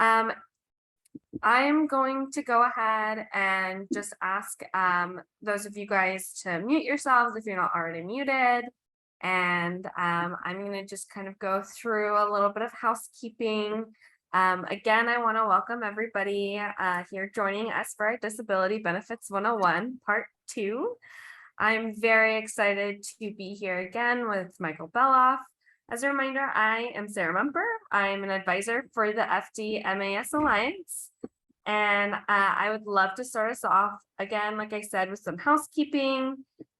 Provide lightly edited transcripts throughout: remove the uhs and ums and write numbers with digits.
Um, I'm going to go ahead and just ask those of you guys to mute yourselves if you're not already muted. And I'm going to just kind of go through a little bit of housekeeping. Again, I want to welcome everybody here joining us for our Disability Benefits 101, Part 2. I'm very excited to be here again with Michael Beloff. As a reminder, I am Sarah Mumper. I'm an advisor for the FD-MAS Alliance. And I would love to start us off again, like I said, with some housekeeping.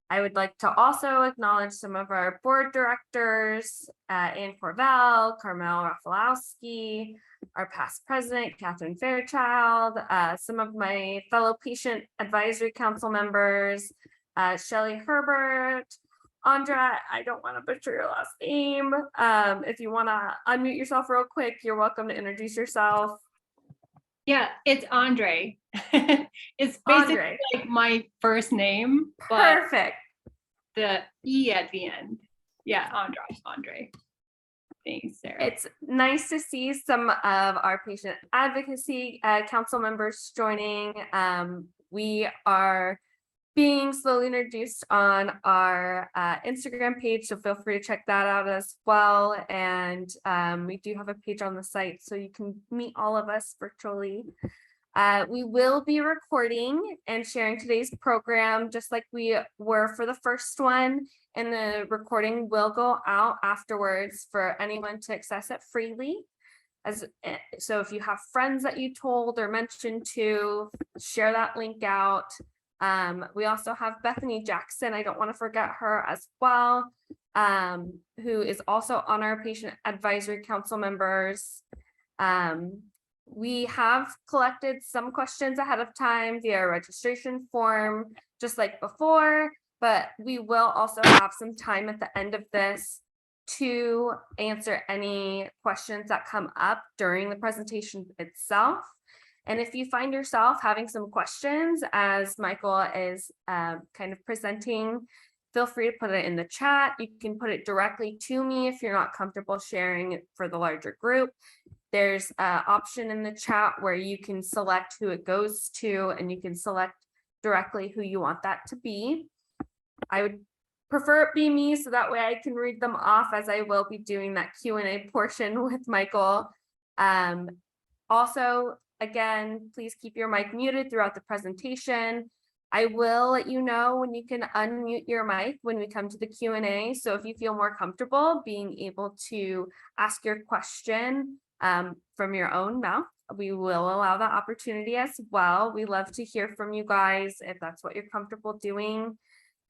I would like to also acknowledge some of our board directors, Ann Corvell, Carmel Rafalowski, our past president, Catherine Fairchild, some of my fellow patient advisory council members, Shelley Herbert, Andra, I don't want to butcher your last name. If you want to unmute yourself real quick, you're welcome to introduce yourself. Yeah, it's Andre. It's basically Andre. like my first name, but Perfect. the E at the end. Yeah, Andre. Thanks, Sarah. It's nice to see some of our patient advocacy council members joining. We are being slowly introduced on our Instagram page, so feel free to check that out as well. And we do have a page on the site, so you can meet all of us virtually. We will be recording and sharing today's program just like we were for the first one, and the recording will go out afterwards for anyone to access it freely. So if you have friends that you told or mentioned to, share that link out. We also have Bethany Jackson, I don't want to forget her as well, who is also on our patient advisory council members. We have collected some questions ahead of time via registration form, just like before, but we will also have some time at the end of this to answer any questions that come up during the presentation itself. And if you find yourself having some questions as Michael is kind of presenting, feel free to put it in the chat. You can put it directly to me if you're not comfortable sharing it for the larger group. There's an option in the chat where you can select who it goes to, and you can select directly who you want that to be. I would prefer it be me, so that way I can read them off, as I will be doing that Q&A portion with Michael. Also, again, please keep your mic muted throughout the presentation. I will let you know when you can unmute your mic when we come to the Q&A. So if you feel more comfortable being able to ask your question from your own mouth, we will allow that opportunity as well. We love to hear from you guys if that's what you're comfortable doing.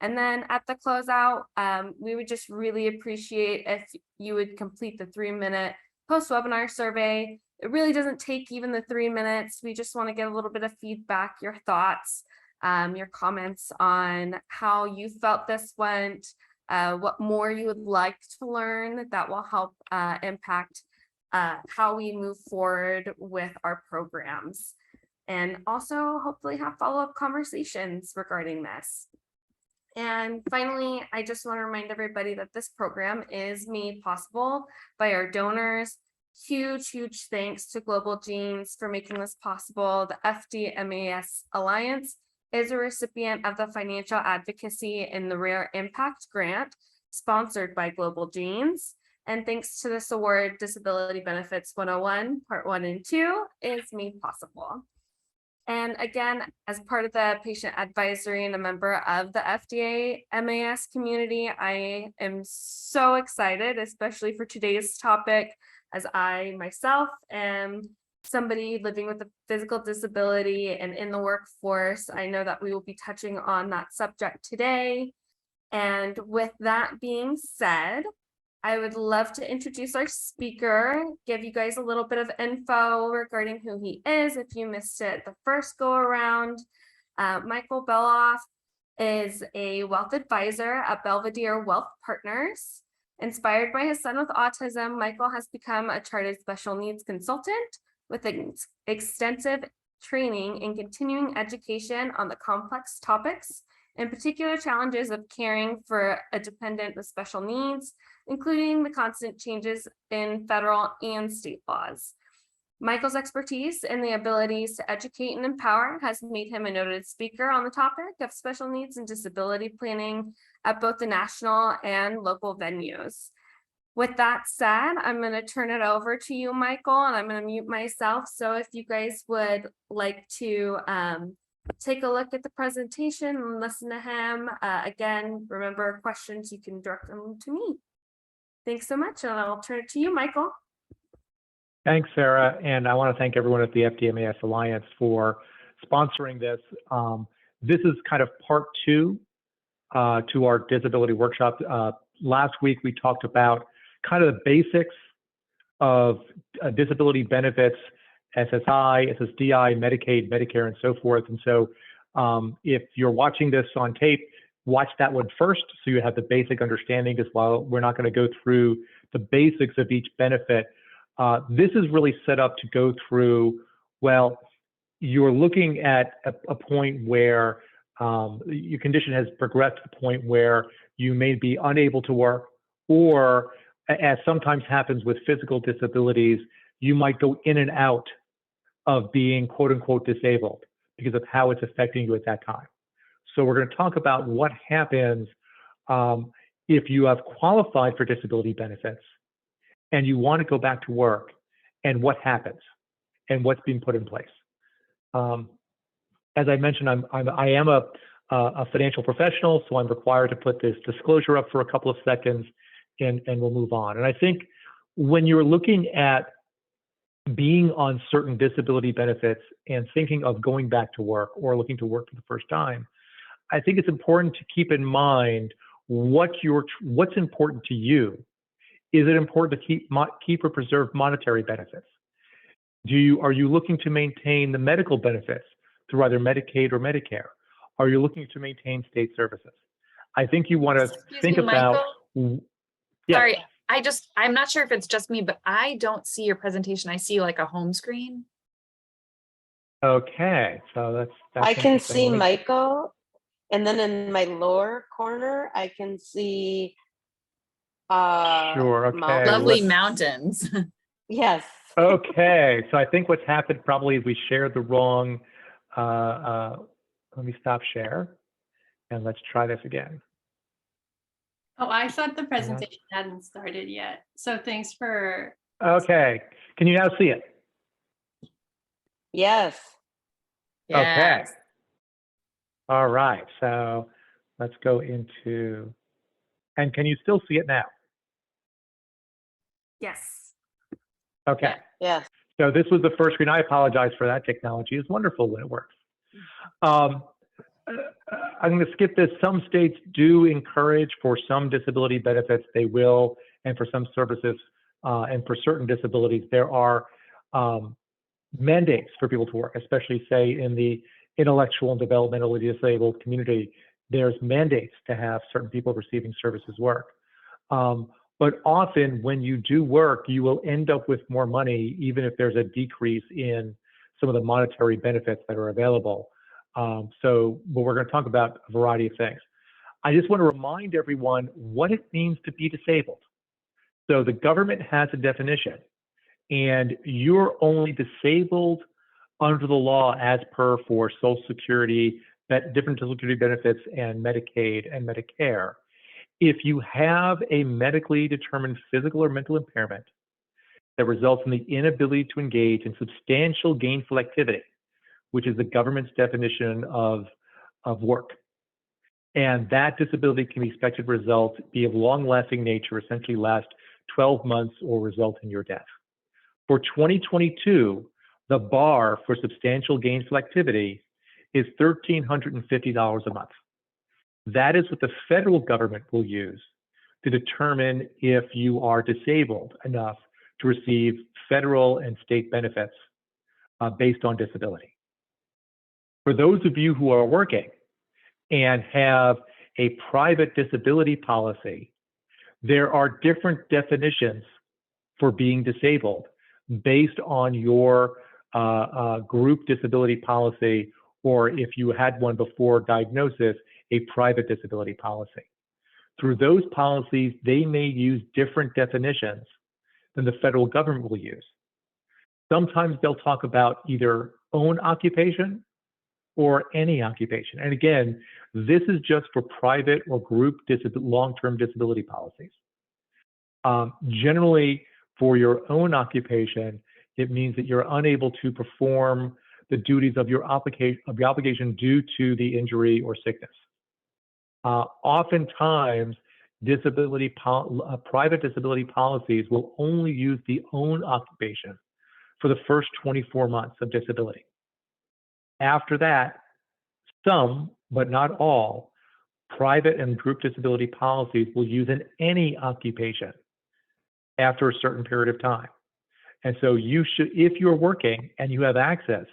And then at the closeout, we would just really appreciate if you would complete the 3-minute post-webinar survey. It really doesn't take even the 3 minutes. We just want to get a little bit of feedback, your thoughts, your comments on how you felt this went, what more you would like to learn that will help impact how we move forward with our programs. And also hopefully have follow-up conversations regarding this. And finally, I just want to remind everybody that this program is made possible by our donors. Huge thanks to Global Genes for making this possible. The FD-MAS Alliance is a recipient of the Financial Advocacy in the Rare Impact Grant, sponsored by Global Genes. And thanks to this award, Disability Benefits 101, Part 1 and 2 is made possible. And again, as part of the patient advisory and a member of the FDA-MAS community, I am so excited, especially for today's topic, as I myself am somebody living with a physical disability and in the workforce. I know that we will be touching on that subject today. And with that being said, I would love to introduce our speaker, give you guys a little bit of info regarding who he is if you missed it the first go around. Michael Beloff is a wealth advisor at Belvedere Wealth Partners. Inspired by his son with autism, Michael has become a chartered special needs consultant with extensive training and continuing education on the complex topics, in particular challenges of caring for a dependent with special needs, including the constant changes in federal and state laws. Michael's expertise and the abilities to educate and empower has made him a noted speaker on the topic of special needs and disability planning at both the national and local venues. With that said, I'm going to turn it over to you, Michael, and I'm going to mute myself. So if you guys would like to take a look at the presentation and listen to him, again, remember questions, you can direct them to me. Thanks so much, and I'll turn it to you, Michael. Thanks, Sarah. And I want to thank everyone at the FDMAS Alliance for sponsoring this. This is kind of part two to our disability workshop. Last week, we talked about kind of the basics of disability benefits, SSI, SSDI, Medicaid, Medicare, and so forth. And so if you're watching this on tape, watch that one first so you have the basic understanding as well. We're not going to go through the basics of each benefit. This is really set up to go through, well, you're looking at a point where your condition has progressed to the point where you may be unable to work, or as sometimes happens with physical disabilities, you might go in and out of being quote unquote disabled because of how it's affecting you at that time. So we're going to talk about what happens if you have qualified for disability benefits and you want to go back to work, and what happens and what's being put in place. As I mentioned, I am a financial professional, so I'm required to put this disclosure up for a couple of seconds, and we'll move on. And I think when you're looking at being on certain disability benefits and thinking of going back to work or looking to work for the first time, I think it's important to keep in mind what's important to you. Is it important to keep or preserve monetary benefits? Are you looking to maintain the medical benefits through either Medicaid or Medicare? Are you looking to maintain state services? I think you want to think about. Michael? Yeah. Sorry, I'm not sure if it's just me, but I don't see your presentation. I see like a home screen. Okay, so that's I can see interesting. Michael, and then in my lower corner, I can see Sure. Okay. mountains. Lovely mountains. Yes. Okay, so I think what's happened probably is we shared the wrong. Let me stop share, and let's try this again. Oh, I thought the presentation hadn't started yet. So thanks for. Okay, can you now see it? Yes. Okay. Yes. All right, so let's go into, and can you still see it now? Yes. Okay. Yes. So this was the first screen. I apologize for that. Technology is wonderful when it works. I'm going to skip this. Some states do encourage for some disability benefits, they will, and for some services and for certain disabilities, there are mandates for people to work, especially say in the intellectual and developmentally disabled community. There's mandates to have certain people receiving services work. But often when you do work, you will end up with more money, even if there's a decrease in some of the monetary benefits that are available. But we're going to talk about a variety of things. I just want to remind everyone what it means to be disabled. So the government has a definition, and you're only disabled under the law as per for Social Security, different Social Security benefits, and Medicaid and Medicare. If you have a medically determined physical or mental impairment that results in the inability to engage in substantial gainful activity, which is the government's definition of work, and that disability can be expected to result, be of long-lasting nature, essentially last 12 months or result in your death. For 2022, the bar for substantial gainful activity is $1,350 a month. That is what the federal government will use to determine if you are disabled enough to receive federal and state benefits based on disability. For those of you who are working and have a private disability policy, there are different definitions for being disabled based on your group disability policy, or if you had one before diagnosis, a private disability policy. Through those policies, they may use different definitions than the federal government will use. Sometimes they'll talk about either own occupation or any occupation. And again, this is just for private or group long-term disability policies. Generally, for your own occupation, it means that you're unable to perform the duties of your obligation due to the injury or sickness. Oftentimes, private disability policies will only use the own occupation for the first 24 months of disability. After that, some, but not all, private and group disability policies will use an any occupation after a certain period of time. And so you should, if you're working and you have access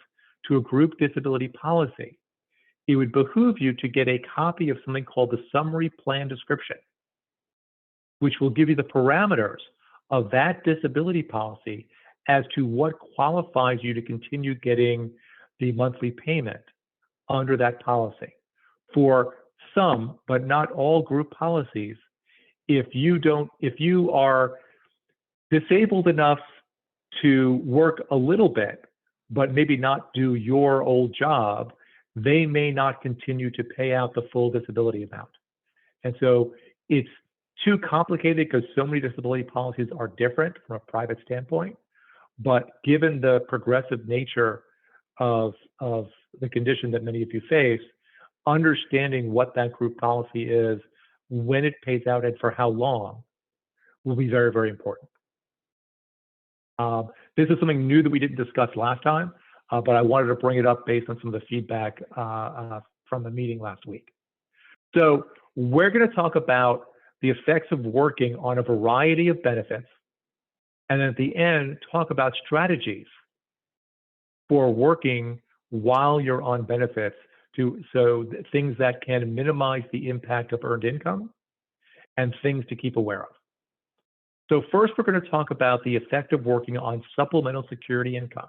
to a group disability policy, it would behoove you to get a copy of something called the summary plan description, which will give you the parameters of that disability policy as to what qualifies you to continue getting the monthly payment under that policy. For some, but not all group policies, if you are disabled enough to work a little bit, but maybe not do your old job, they may not continue to pay out the full disability amount. And so it's too complicated because so many disability policies are different from a private standpoint. But given the progressive nature of the condition that many of you face, understanding what that group policy is, when it pays out, and for how long will be very, very important. This is something new that we didn't discuss last time, but I wanted to bring it up based on some of the feedback from the meeting last week. So we're going to talk about the effects of working on a variety of benefits, and then at the end, talk about strategies for working while you're on benefits, so things that can minimize the impact of earned income and things to keep aware of. So first, we're going to talk about the effect of working on supplemental security income.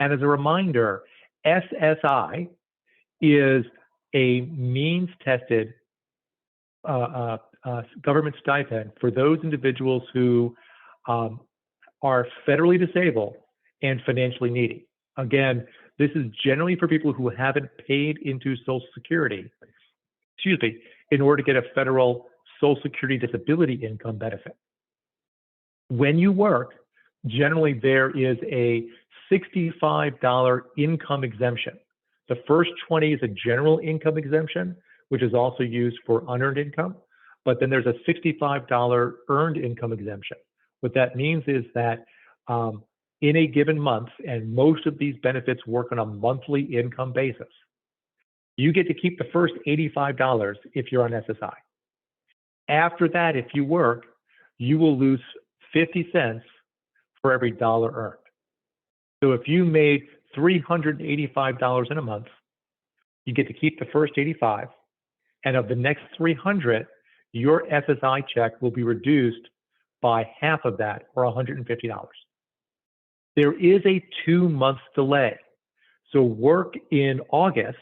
And as a reminder, SSI is a means-tested government stipend for those individuals who are federally disabled and financially needy. Again, this is generally for people who haven't paid into Social Security, in order to get a federal Social Security disability income benefit. When you work, generally there is a $65 income exemption. The first 20 is a general income exemption, which is also used for unearned income. But then there's a $65 earned income exemption. What that means is that in a given month, and most of these benefits work on a monthly income basis, you get to keep the first $85 if you're on SSI. After that, if you work, you will lose 50 cents for every dollar earned. So if you made $385 in a month, you get to keep the first 85, and of the next 300, your SSI check will be reduced by half of that, or $150. There is a 2-month delay. So work in August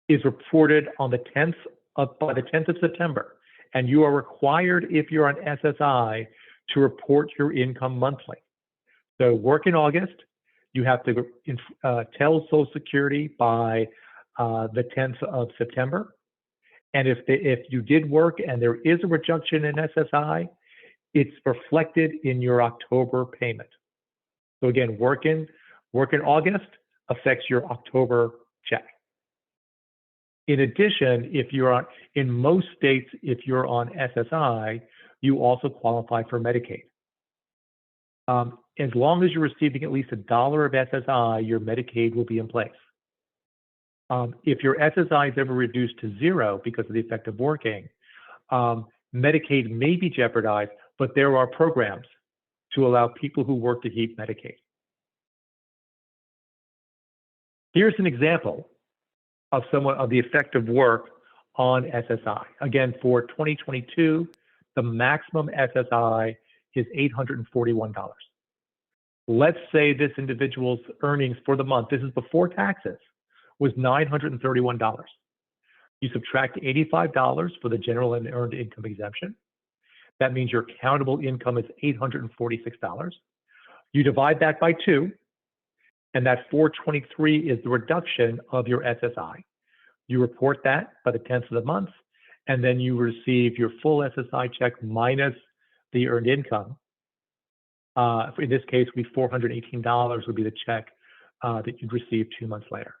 is reported on the 10th by the 10th of September, and you are required, if you're on SSI, to report your income monthly. So work in August, you have to tell Social Security by the 10th of September. And if you did work and there is a reduction in SSI, it's reflected in your October payment. So again, work in August affects your October check. In addition, in most states, if you're on SSI, you also qualify for Medicaid. As long as you're receiving at least $1 of SSI, your Medicaid will be in place. If your SSI is ever reduced to 0 because of the effect of working, Medicaid may be jeopardized, but there are programs to allow people who work to keep Medicaid. Here's an example of the effect of work on SSI. Again, for 2022, the maximum SSI is $841. Let's say this individual's earnings for the month, this is before taxes, was $931. You subtract $85 for the general and earned income exemption. That means your countable income is $846. You divide that by 2, and that 423 is the reduction of your SSI. You report that by the 10th of the month, and then you receive your full SSI check minus the earned income. In this case, would be $418 would be the check that you'd receive 2 months later.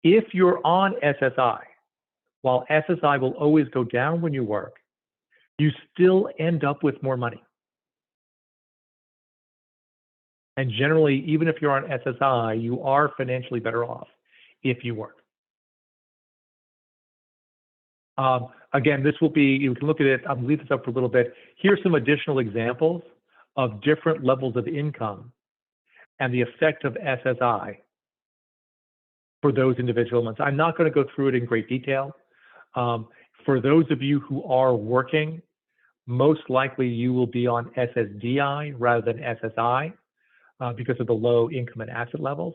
If you're on SSI, while SSI will always go down when you work, you still end up with more money. And generally, even if you're on SSI, you are financially better off if you work. Again, this will be, you can look at it, I'll leave this up for a little bit. Here's some additional examples of different levels of income and the effect of SSI for those individual months. I'm not going to go through it in great detail. For those of you who are working, most likely you will be on SSDI rather than SSI because of the low income and asset levels.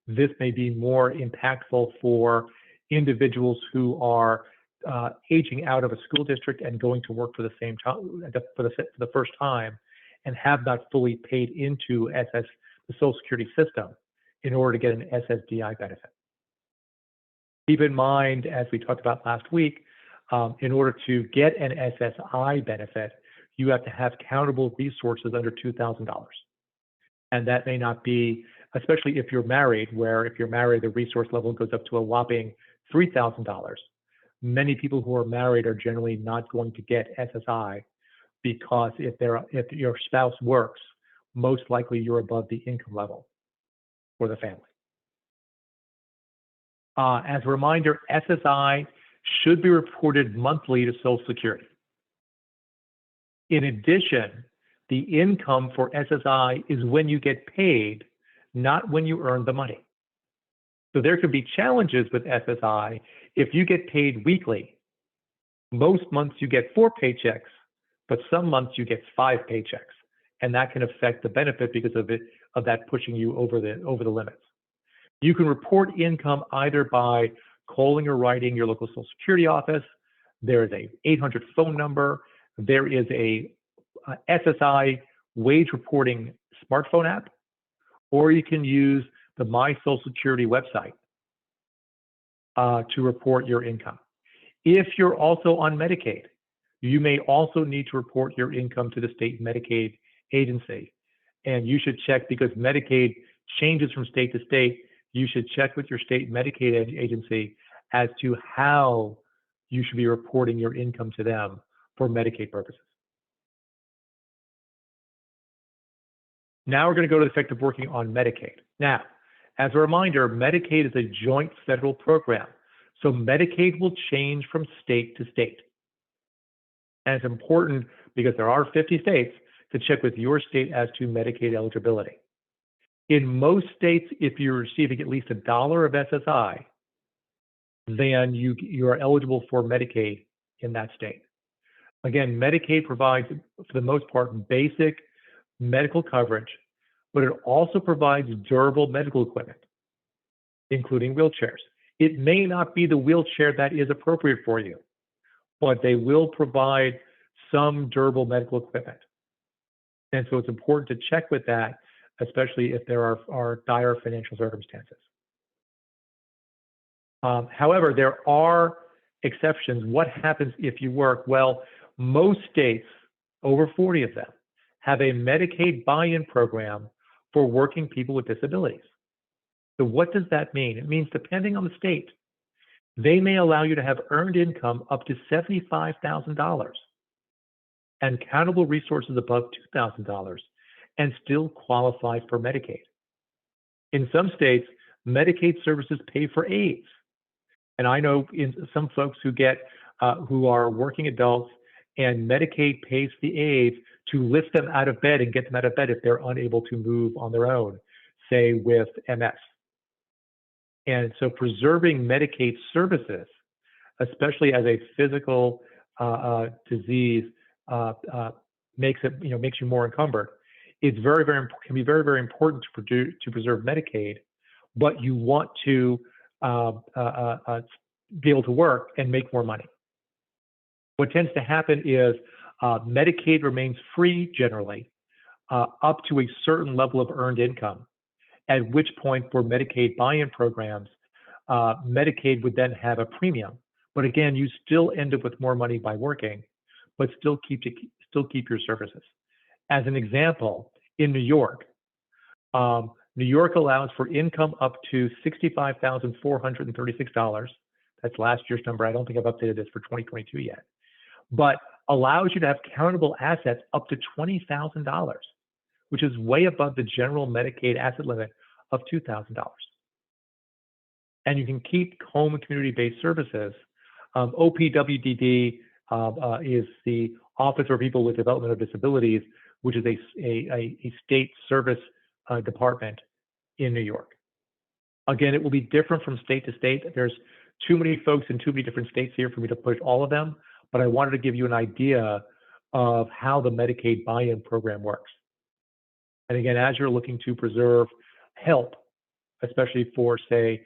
This may be more impactful for individuals who are aging out of a school district and going to work for the same time for the first time and have not fully paid into the Social Security system in order to get an SSDI benefit. Keep in mind, as we talked about last week, in order to get an SSI benefit, you have to have countable resources under $2,000. And that may not be, especially if you're married, where if you're married, the resource level goes up to a whopping $3,000. Many people who are married are generally not going to get SSI because if your spouse works, most likely you're above the income level for the family. As a reminder, SSI should be reported monthly to Social Security. In addition, the income for SSI is when you get paid, not when you earn the money. So there could be challenges with SSI if you get paid weekly. Most months you get 4 paychecks, but some months you get 5 paychecks, and that can affect the benefit because of that pushing you over the limits. You can report income either by calling or writing your local Social Security office. There is a 800 phone number. There is a SSI wage reporting smartphone app, or you can use the My Social Security website to report your income. If you're also on Medicaid, you may also need to report your income to the state Medicaid agency. And you should check, because Medicaid changes from state to state, you should check with your state Medicaid agency as to how you should be reporting your income to them for Medicaid purposes. Now we're going to go to the effect of working on Medicaid. Now, as a reminder, Medicaid is a joint federal program. So Medicaid will change from state to state. And it's important, because there are 50 states, to check with your state as to Medicaid eligibility. In most states, if you're receiving at least $1 of SSI, then you are eligible for Medicaid in that state. Again, Medicaid provides, for the most part, basic medical coverage, but it also provides durable medical equipment, including wheelchairs. It may not be the wheelchair that is appropriate for you, but they will provide some durable medical equipment. And so it's important to check with that, especially if there are dire financial circumstances. However, there are exceptions. What happens if you work? Well, most states, over 40 of them, have a Medicaid buy-in program for working people with disabilities. So what does that mean? It means, depending on the state, they may allow you to have earned income up to $75,000 and countable resources above $2,000 and still qualify for Medicaid. In some states, Medicaid services pay for aids. And I know in some folks who are working adults, and Medicaid pays the aides to lift them out of bed and get them out of bed if they're unable to move on their own, say with MS. And so preserving Medicaid services, especially as a physical disease, makes you more encumbered. It's can be very, very important to preserve Medicaid, but you want to be able to work and make more money. What tends to happen is Medicaid remains free generally up to a certain level of earned income, at which point for Medicaid buy-in programs, Medicaid would then have a premium. But again, you still end up with more money by working, but still keep your services. As an example, in New York allows for income up to $65,436. That's last year's number. I don't think I've updated this for 2022 yet, but allows you to have countable assets up to $20,000, which is way above the general Medicaid asset limit of $2,000. And you can keep home and community-based services. OPWDD is the Office for People with Developmental Disabilities, which is a state service department in New York. Again, it will be different from state to state. There's too many folks in too many different states here for me to push all of them, but I wanted to give you an idea of how the Medicaid buy-in program works. And again, as you're looking to preserve help, especially for, say,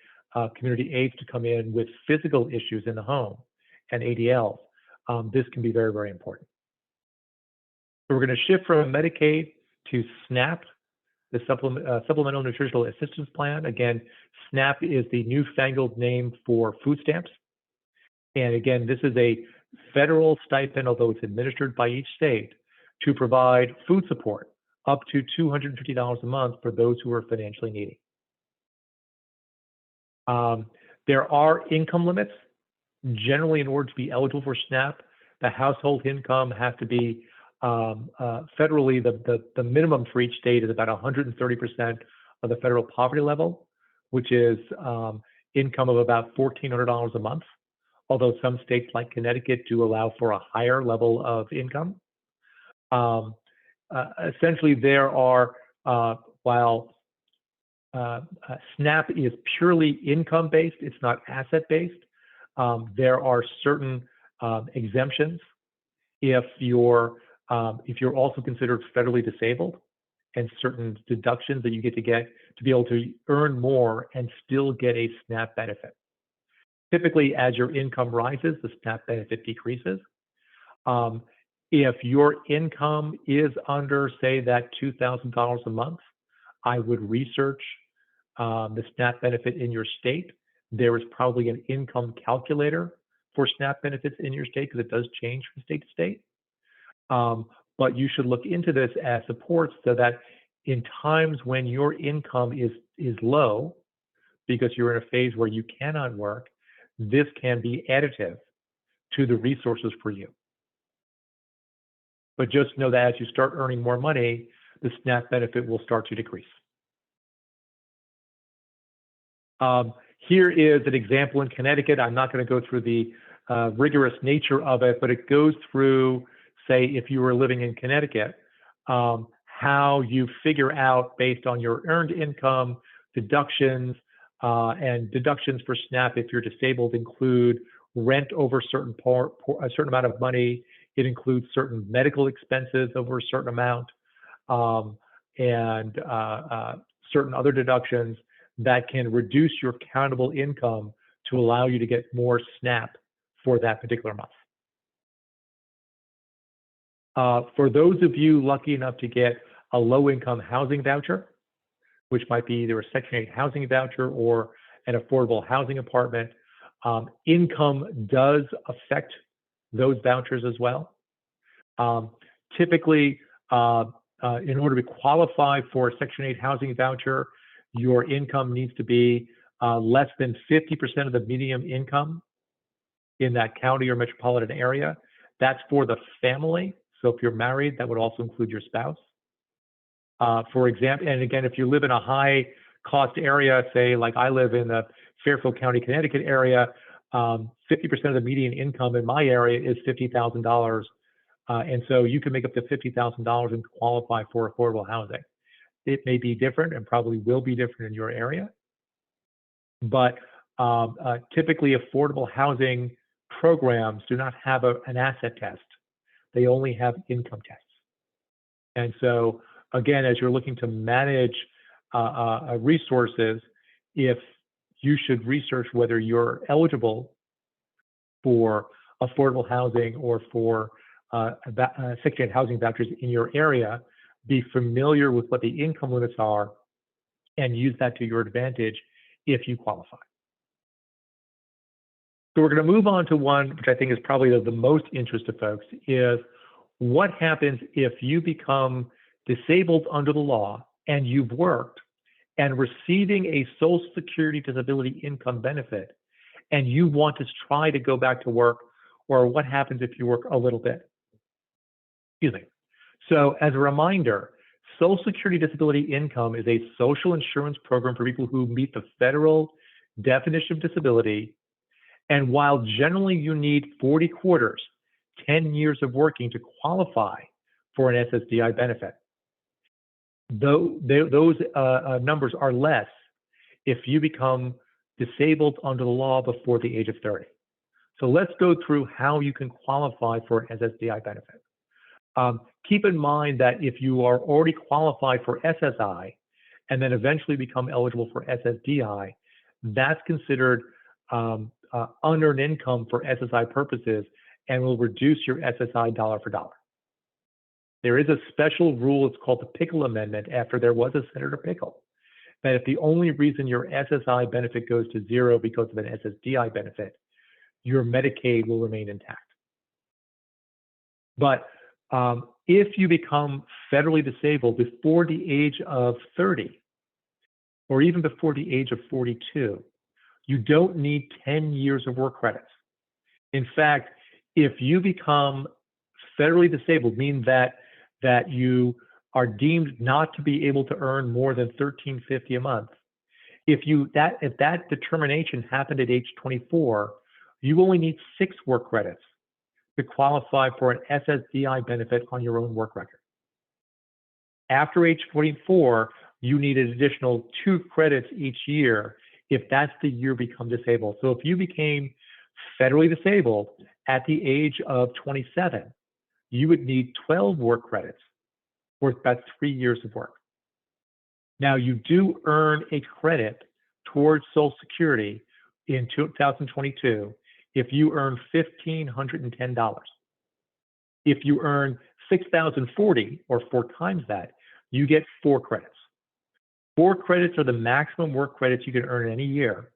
community aides to come in with physical issues in the home and ADLs, this can be very, very important. So we're going to shift from Medicaid to SNAP, the Supplemental Nutritional Assistance Plan. Again, SNAP is the newfangled name for food stamps. And again, this is a federal stipend, although it's administered by each state, to provide food support up to $250 a month for those who are financially needy. There are income limits. Generally, in order to be eligible for SNAP, the household income has to be federally, the minimum for each state is about 130% of the federal poverty level, which is income of about $1,400 a month, although some states like Connecticut do allow for a higher level of income. Essentially, there are, while SNAP is purely income-based, it's not asset-based, there are certain exemptions if you're also considered federally disabled, and certain deductions that you get to be able to earn more and still get a SNAP benefit. Typically, as your income rises, the SNAP benefit decreases. If your income is under, say, that $2,000 a month, I would research the SNAP benefit in your state. There is probably an income calculator for SNAP benefits in your state, because it does change from state to state. But you should look into this as support, so that in times when your income is low, because you're in a phase where you cannot work, this can be additive to the resources for you. But just know that as you start earning more money, the SNAP benefit will start to decrease. Here is an example in Connecticut. I'm not going to go through the rigorous nature of it, but it goes through, say, if you were living in Connecticut, how you figure out, based on your earned income, deductions, and deductions for SNAP if you're disabled include rent over a certain amount of money. It includes certain medical expenses over a certain amount, and certain other deductions that can reduce your countable income to allow you to get more SNAP for that particular month. For those of you lucky enough to get a low-income housing voucher, which might be either a Section 8 housing voucher or an affordable housing apartment, income does affect those vouchers as well. Typically, in order to qualify for a Section 8 housing voucher, your income needs to be less than 50% of the median income in that county or metropolitan area. That's for the family. So if you're married, that would also include your spouse. For example, and again, if you live in a high cost area, say like I live in the Fairfield County, Connecticut area, 50% of the median income in my area is $50,000. And so you can make up to $50,000 and qualify for affordable housing. It may be different and probably will be different in your area, but typically affordable housing programs do not have an asset test. They only have income tests. And so again, as you're looking to manage resources, if you should research whether you're eligible for affordable housing or for Section 8 housing vouchers in your area, be familiar with what the income limits are, and use that to your advantage if you qualify. So we're going to move on to one, which I think is probably of the most interest to folks, is what happens if you become disabled under the law and you've worked and receiving a Social Security disability income benefit, and you want to try to go back to work, or what happens if you work a little bit? Excuse me. So as a reminder, Social Security disability income is a social insurance program for people who meet the federal definition of disability. And while generally you need 40 quarters, 10 years of working to qualify for an SSDI benefit, those numbers are less if you become disabled under the law before the age of 30. So let's go through how you can qualify for an SSDI benefit. Keep in mind that if you are already qualified for SSI and then eventually become eligible for SSDI, that's considered unearned income for SSI purposes and will reduce your SSI dollar for dollar. There is a special rule, it's called the Pickle Amendment, after there was a Senator Pickle, that if the only reason your SSI benefit goes to zero because of an SSDI benefit, your Medicaid will remain intact. But if you become federally disabled before the age of 30, or even before the age of 42, you don't need 10 years of work credits. In fact, if you become federally disabled, meaning that you are deemed not to be able to earn more than $13.50 a month, if that determination happened at age 24, you only need 6 work credits to qualify for an SSDI benefit on your own work record. After age 24, you need an additional 2 credits each year if that's the year you become disabled. So if you became federally disabled at the age of 27, you would need 12 work credits worth about 3 years of work. Now, you do earn a credit towards Social Security in 2022 if you earn $1,510. If you earn $6,040, or 4 times that, you get 4 credits. 4 credits are the maximum work credits you can earn in any year.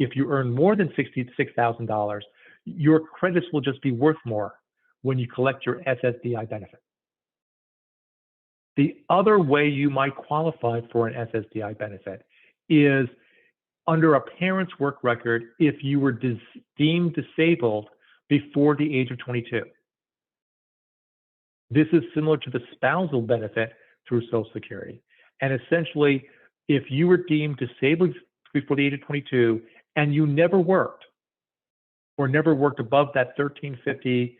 If you earn more than $66,000, your credits will just be worth more when you collect your SSDI benefit. The other way you might qualify for an SSDI benefit is under a parent's work record if you were deemed disabled before the age of 22. This is similar to the spousal benefit through Social Security. And essentially, if you were deemed disabled before the age of 22 and you never worked, or never worked above that $13.50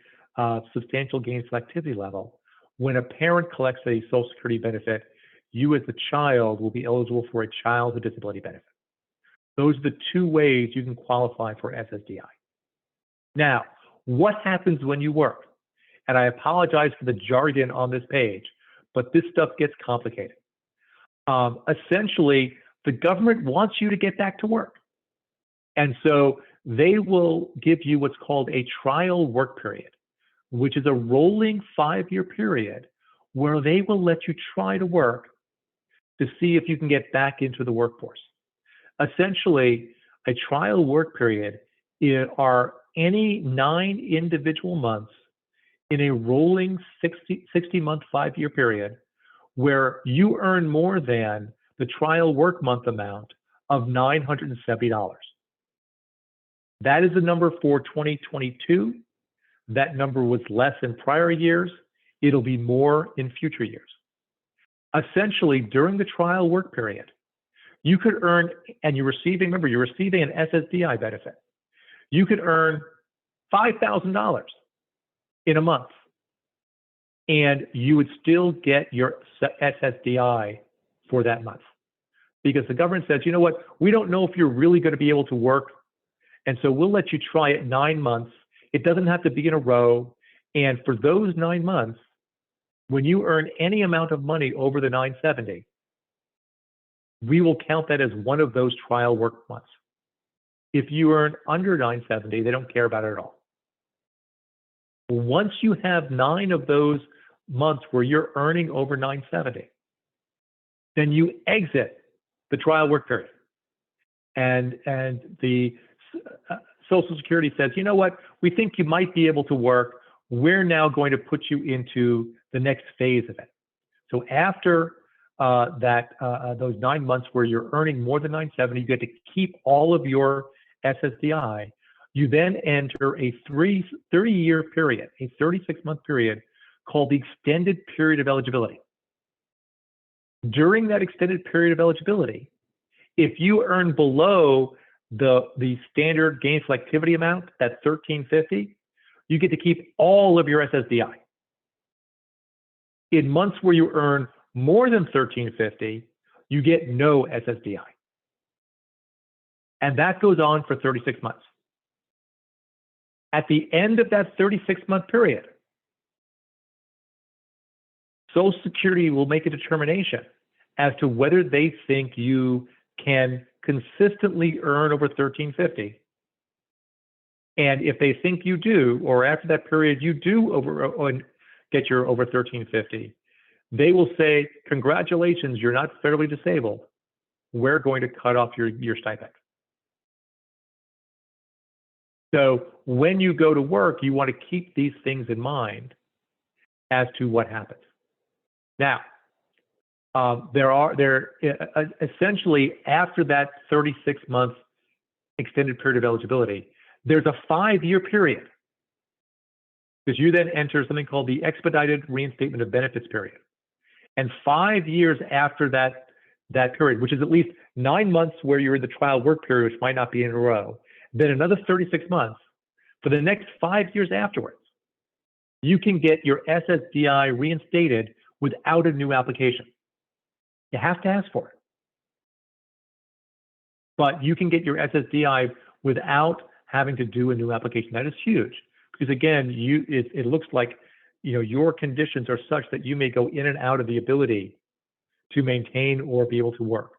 substantial gainful activity level, when a parent collects a Social Security benefit, you as a child will be eligible for a childhood disability benefit. Those are the 2 ways you can qualify for SSDI. Now, what happens when you work? And I apologize for the jargon on this page, but this stuff gets complicated. Essentially, the government wants you to get back to work. And so they will give you what's called a trial work period, which is a rolling 5-year period where they will let you try to work to see if you can get back into the workforce. Essentially, a trial work period are any 9 individual months in a rolling 60-month 5-year period where you earn more than the trial work month amount of $970. That is the number for 2022. That number was less in prior years. It'll be more in future years. Essentially, during the trial work period, you could earn, and you're receiving an SSDI benefit. You could earn $5,000 in a month, and you would still get your SSDI for that month. Because the government says, you know what, we don't know if you're really going to be able to work, and so we'll let you try it 9 months. It doesn't have to be in a row. And for those 9 months, when you earn any amount of money over the 970, we will count that as one of those trial work months. If you earn under 970, they don't care about it at all. Once you have 9 of those months where you're earning over 970, then you exit the trial work period. And the Social Security says, you know what, we think you might be able to work. We're now going to put you into the next phase of it. So after those 9 months where you're earning more than 970, you get to keep all of your SSDI. You then enter a 30-year period, a 36-month period called the extended period of eligibility. During that extended period of eligibility, if you earn below the standard gainful activity amount, that 1350, you get to keep all of your SSDI. In months where you earn more than 1350, you get no SSDI. And that goes on for 36 months. At the end of that 36-month period, Social Security will make a determination as to whether they think you can consistently earn over 1350. And if they think you do, or after that period you do get your over 1350, they will say, congratulations, you're not federally disabled. We're going to cut off your stipend. So when you go to work, you want to keep these things in mind as to what happens. Now, essentially after that 36-month extended period of eligibility, there's a 5-year period, because you then enter something called the expedited reinstatement of benefits period. And 5 years after that period, which is at least 9 months where you're in the trial work period, which might not be in a row, then another 36 months, for the next 5 years afterwards, you can get your SSDI reinstated without a new application. You have to ask for it. But you can get your SSDI without having to do a new application. That is huge, because again, it looks like your conditions are such that you may go in and out of the ability to maintain or be able to work.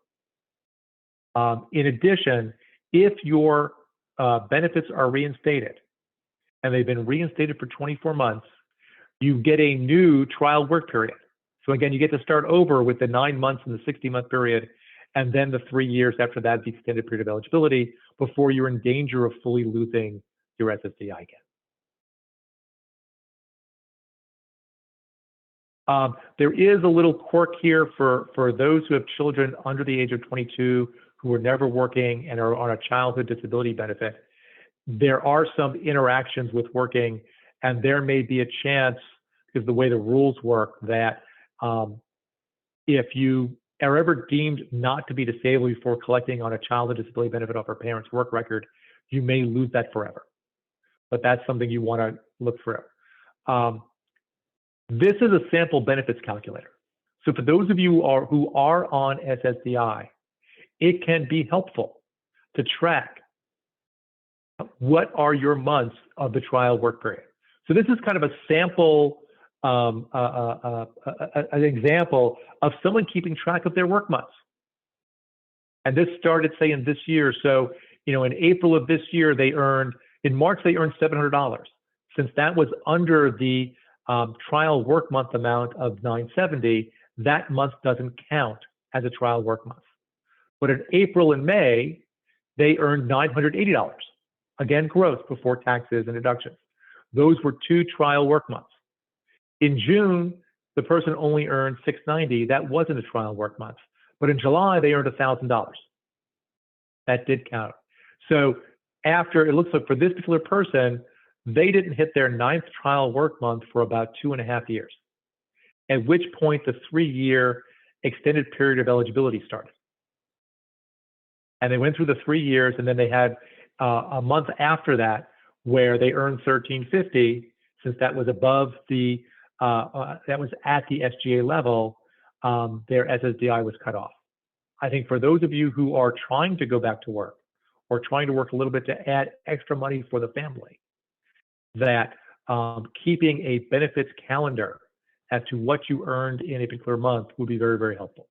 In addition, if your benefits are reinstated, and they've been reinstated for 24 months, you get a new trial work period. So again, you get to start over with the 9 months and the 60-month period, and then the 3 years after that, the extended period of eligibility, before you're in danger of fully losing your SSDI again. There is a little quirk here for those who have children under the age of 22 who are never working and are on a childhood disability benefit. There are some interactions with working, and there may be a chance, because the way the rules work, that if you are ever deemed not to be disabled before collecting on a childhood disability benefit off a parent's work record, you may lose that forever. But that's something you want to look through. This is a sample benefits calculator. So for those of you who are on SSDI, it can be helpful to track what are your months of the trial work period. So this is kind of a sample, an example of someone keeping track of their work months. And this started, say, in this year. So, in April of this year, in March, they earned $700. Since that was under the trial work month amount of 970, that month doesn't count as a trial work month. But in April and May, they earned $980. Again, gross before taxes and deductions. Those were 2 trial work months. In June, the person only earned $690. That wasn't a trial work month. But in July, they earned $1,000. That did count. So after, it looks like for this particular person, they didn't hit their 9th trial work month for about 2.5 years, at which point the 3-year extended period of eligibility started. And they went through the 3 years, and then they had a month after that where they earned $1,350, since that was above the, that was at the SGA level, their SSDI was cut off. I think for those of you who are trying to go back to work, or trying to work a little bit to add extra money for the family, that keeping a benefits calendar as to what you earned in a particular month would be very, very helpful.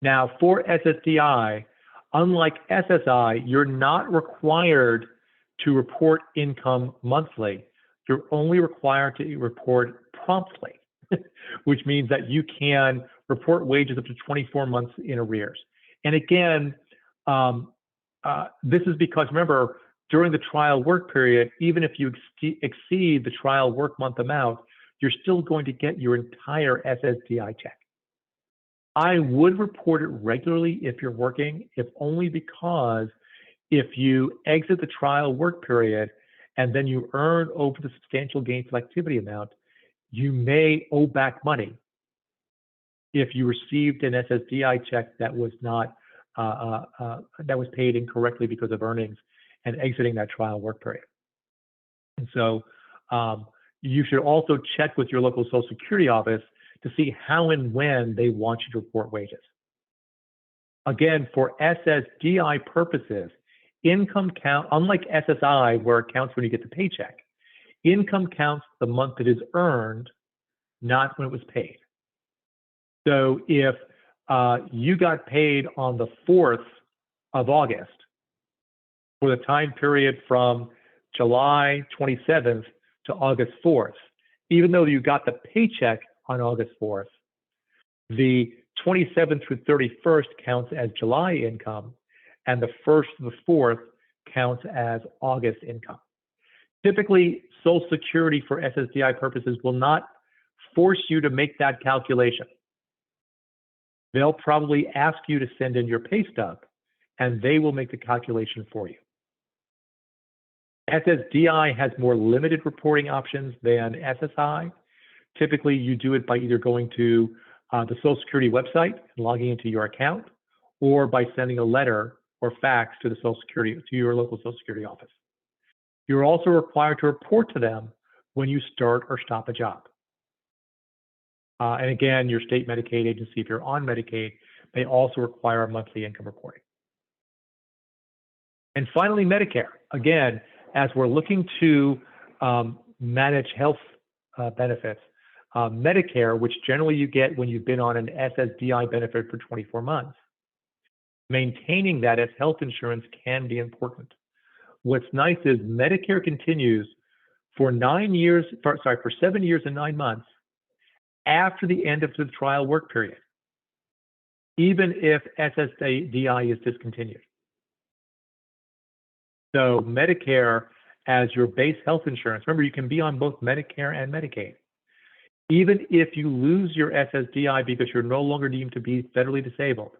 Now, for SSDI, unlike SSI, you're not required to report income monthly. you're only required to report promptly, which means that you can report wages up to 24 months in arrears. And again, this is because, remember, during the trial work period, even if you exceed the trial work month amount, you're still going to get your entire SSDI check. I would report it regularly if you're working, if only because if you exit the trial work period and then you earn over the substantial gainful activity amount, you may owe back money if you received an SSDI check that was not that was paid incorrectly because of earnings and exiting that trial work period. And so you should also check with your local Social Security office to see how and when they want you to report wages. Again, for SSDI purposes, income count, unlike SSI where it counts when you get the paycheck, income counts the month it is earned, not when it was paid. So if you got paid on the 4th of August for the time period from July 27th to August 4th, even though you got the paycheck on August 4th, the 27th through 31st counts as July income, and the 1st to the 4th counts as August income. Typically, Social Security for SSDI purposes will not force you to make that calculation. They'll probably ask you to send in your pay stub, and they will make the calculation for you. SSDI has more limited reporting options than SSI. Typically, you do it by either going to the Social Security website and logging into your account, or by sending a letter or fax to the to your local Social Security office. You're also required to report to them when you start or stop a job. And again, your state Medicaid agency, if you're on Medicaid, may also require a monthly income reporting. And finally, Medicare. Again, as we're looking to manage health benefits, Medicare, which generally you get when you've been on an SSDI benefit for 24 months, maintaining that as health insurance can be important. What's nice is Medicare continues for 7 years and 9 months after the end of the trial work period, even if SSDI is discontinued. So Medicare as your base health insurance, remember you can be on both Medicare and Medicaid. Even if you lose your SSDI because you're no longer deemed to be federally disabled,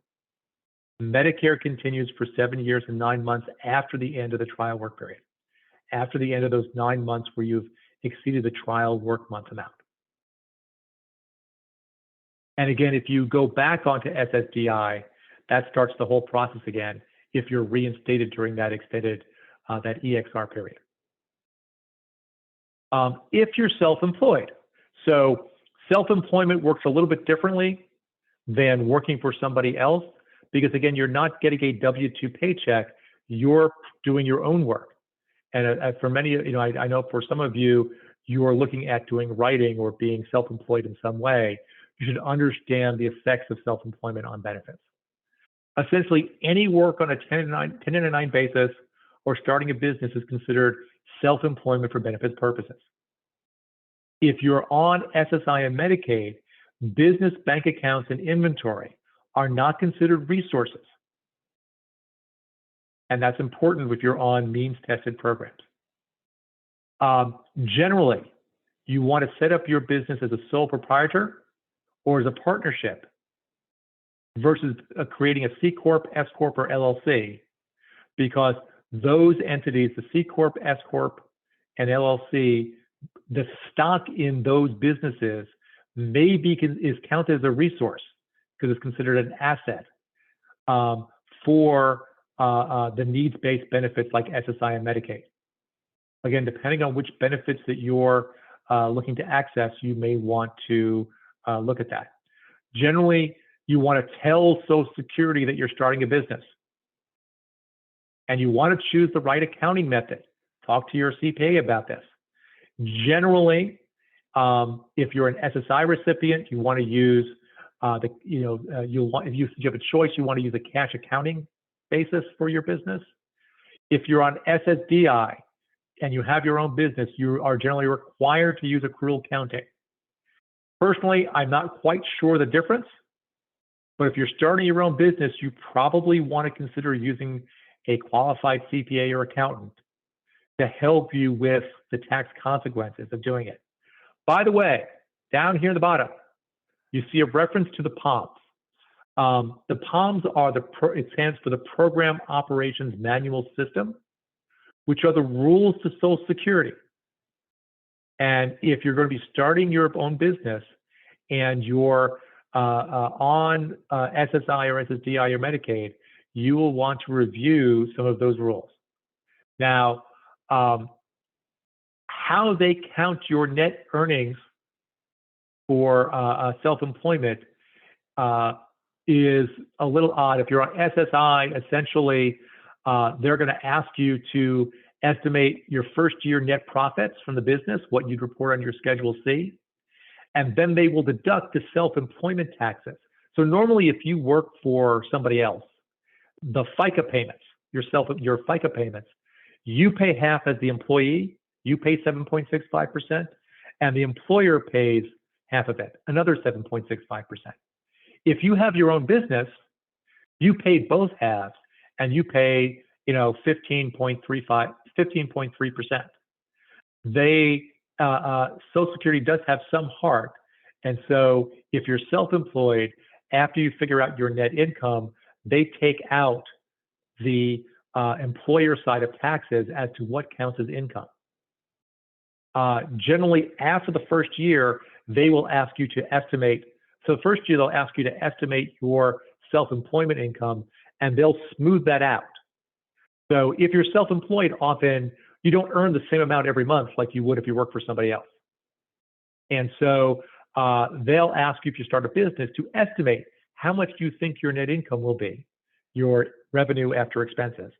Medicare continues for 7 years and 9 months after the end of the trial work period, after the end of those 9 months where you've exceeded the trial work month amount. And again, if you go back onto SSDI, that starts the whole process again if you're reinstated during that extended, that EXR period. If you're self-employed, so self-employment works a little bit differently than working for somebody else, because again, you're not getting a W-2 paycheck, you're doing your own work. And for many, I know for some of you, you are looking at doing writing or being self-employed in some way. You should understand the effects of self-employment on benefits. Essentially, any work on a 1099 basis or starting a business is considered self-employment for benefits purposes. If you're on SSI and Medicaid, business bank accounts and inventory are not considered resources. And that's important if you're on means-tested programs. Generally, you want to set up your business as a sole proprietor or as a partnership versus creating a C Corp, S Corp, or LLC, because those entities, the C Corp, S Corp, and LLC, the stock in those businesses is counted as a resource because it's considered an asset for the needs-based benefits like SSI and Medicaid. Again, depending on which benefits that you're looking to access, you may want to look at that. Generally, you want to tell Social Security that you're starting a business. And you want to choose the right accounting method. Talk to your CPA about this. Generally, if you're an SSI recipient, you want to use if you have a choice, you want to use a cash accounting basis for your business. If you're on SSDI, and you have your own business, you are generally required to use accrual counting. Personally, I'm not quite sure the difference, but if you're starting your own business, you probably want to consider using a qualified CPA or accountant to help you with the tax consequences of doing it. By the way, down here at the bottom, you see a reference to the POMs. The POMs are it stands for the Program Operations Manual System, which are the rules to Social Security. And if you're going to be starting your own business and you're on SSI or SSDI or Medicaid, you will want to review some of those rules. Now, how they count your net earnings for self-employment is a little odd. If you're on SSI, essentially, they're going to ask you to estimate your first year net profits from the business, what you'd report on your Schedule C, and then they will deduct the self-employment taxes. So normally, if you work for somebody else, the FICA payments, your FICA payments, you pay half as the employee, you pay 7.65%, and the employer pays half of it, another 7.65%. If you have your own business, you pay both halves, and you pay, 15.3%. Social Security does have some heart, and so if you're self-employed, after you figure out your net income, they take out the employer side of taxes as to what counts as income. Generally, after the first year, they will ask you to estimate. So the first year, they'll ask you to estimate your self-employment income, and they'll smooth that out. So if you're self-employed, often you don't earn the same amount every month like you would if you work for somebody else. And so they'll ask you, if you start a business, to estimate how much do you think your net income will be, your revenue after expenses.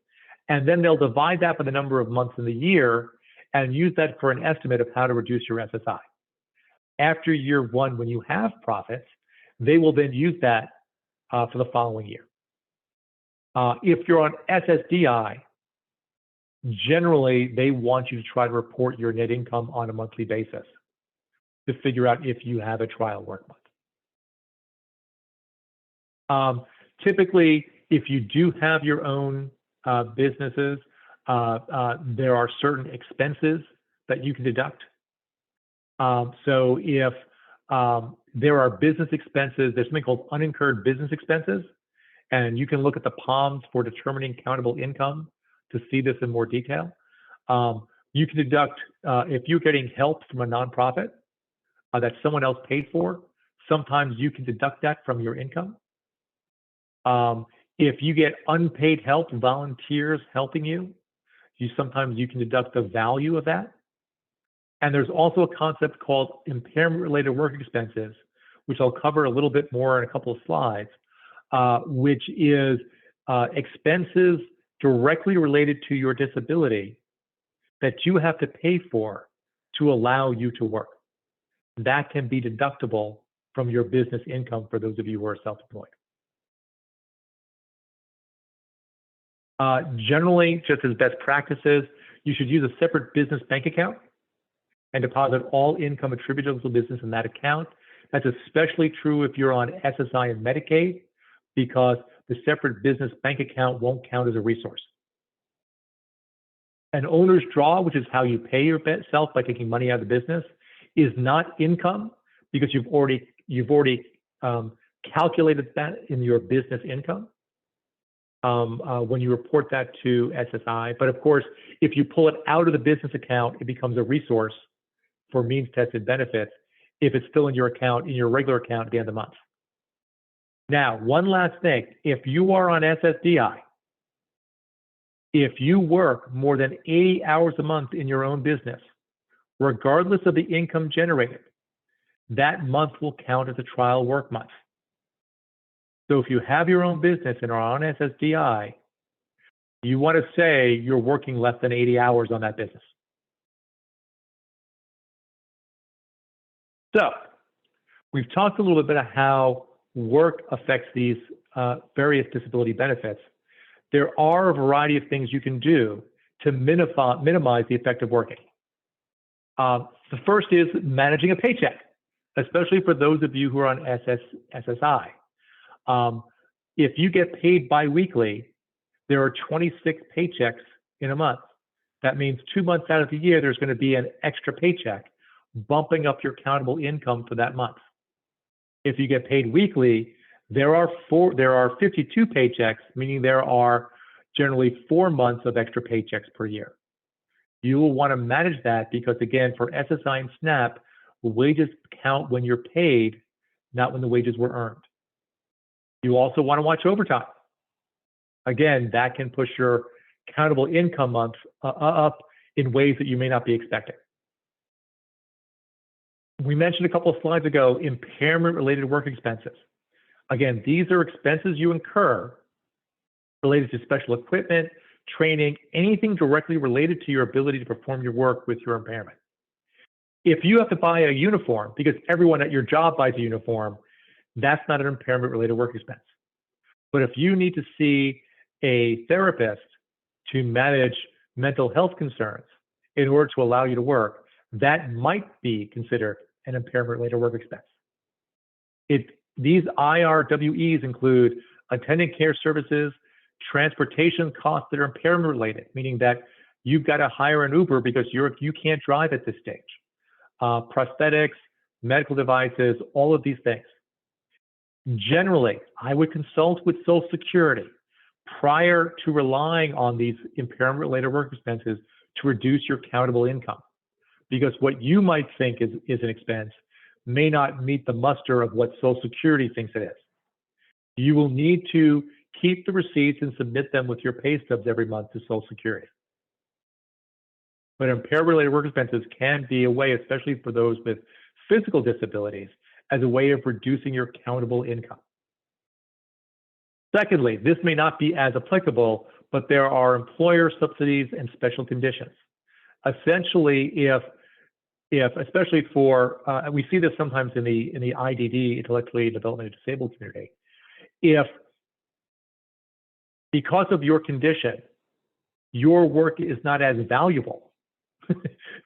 And then they'll divide that by the number of months in the year and use that for an estimate of how to reduce your SSI. After year one, when you have profits, they will then use that for the following year. If you're on SSDI, generally they want you to try to report your net income on a monthly basis to figure out if you have a trial work month. Typically, if you do have your own businesses, there are certain expenses that you can deduct. So if there are business expenses, there's something called unincurred business expenses, and you can look at the POMs for determining countable income to see this in more detail. You can deduct, if you're getting help from a nonprofit that someone else paid for, sometimes you can deduct that from your income. If you get unpaid help, volunteers helping you, sometimes you can deduct the value of that. And there's also a concept called impairment-related work expenses, which I'll cover a little bit more in a couple of slides, which is expenses directly related to your disability that you have to pay for to allow you to work. That can be deductible from your business income for those of you who are self-employed. Generally, just as best practices, you should use a separate business bank account and deposit all income attributable to business in that account. That's especially true if you're on SSI and Medicaid, because the separate business bank account won't count as a resource. An owner's draw, which is how you pay yourself by taking money out of the business, is not income because you've already calculated that in your business income when you report that to SSI. But of course, if you pull it out of the business account, it becomes a resource for means-tested benefits if it's still in your account, in your regular account at the end of the month. Now, one last thing, if you are on SSDI, if you work more than 80 hours a month in your own business, regardless of the income generated, that month will count as a trial work month. So if you have your own business and are on SSDI, you want to say you're working less than 80 hours on that business. So we've talked a little bit about how work affects these various disability benefits. There are a variety of things you can do to minimize the effect of working. The first is managing a paycheck, especially for those of you who are on SSI. If you get paid biweekly, there are 26 paychecks in a month. That means 2 months out of the year, there's going to be an extra paycheck, bumping up your countable income for that month. If you get paid weekly, there are 52 paychecks, meaning there are generally 4 months of extra paychecks per year. You will want to manage that because, again, for SSI and SNAP, wages count when you're paid, not when the wages were earned. You also want to watch overtime. Again, that can push your countable income month up in ways that you may not be expecting. We mentioned a couple of slides ago, impairment-related work expenses. Again, these are expenses you incur related to special equipment, training, anything directly related to your ability to perform your work with your impairment. If you have to buy a uniform, because everyone at your job buys a uniform, that's not an impairment-related work expense. But if you need to see a therapist to manage mental health concerns in order to allow you to work, that might be considered an impairment-related work expense. These IRWEs include attending care services, transportation costs that are impairment-related, meaning that you've got to hire an Uber because you can't drive at this stage. Prosthetics, medical devices, all of these things. Generally, I would consult with Social Security prior to relying on these impairment-related work expenses to reduce your countable income. Because what you might think is an expense may not meet the muster of what Social Security thinks it is. You will need to keep the receipts and submit them with your pay stubs every month to Social Security. But impairment-related work expenses can be a way, especially for those with physical disabilities, as a way of reducing your countable income. Secondly, this may not be as applicable, but there are employer subsidies and special conditions. Essentially, if especially for, we see this sometimes in the IDD, intellectually developmentally disabled community, if because of your condition, your work is not as valuable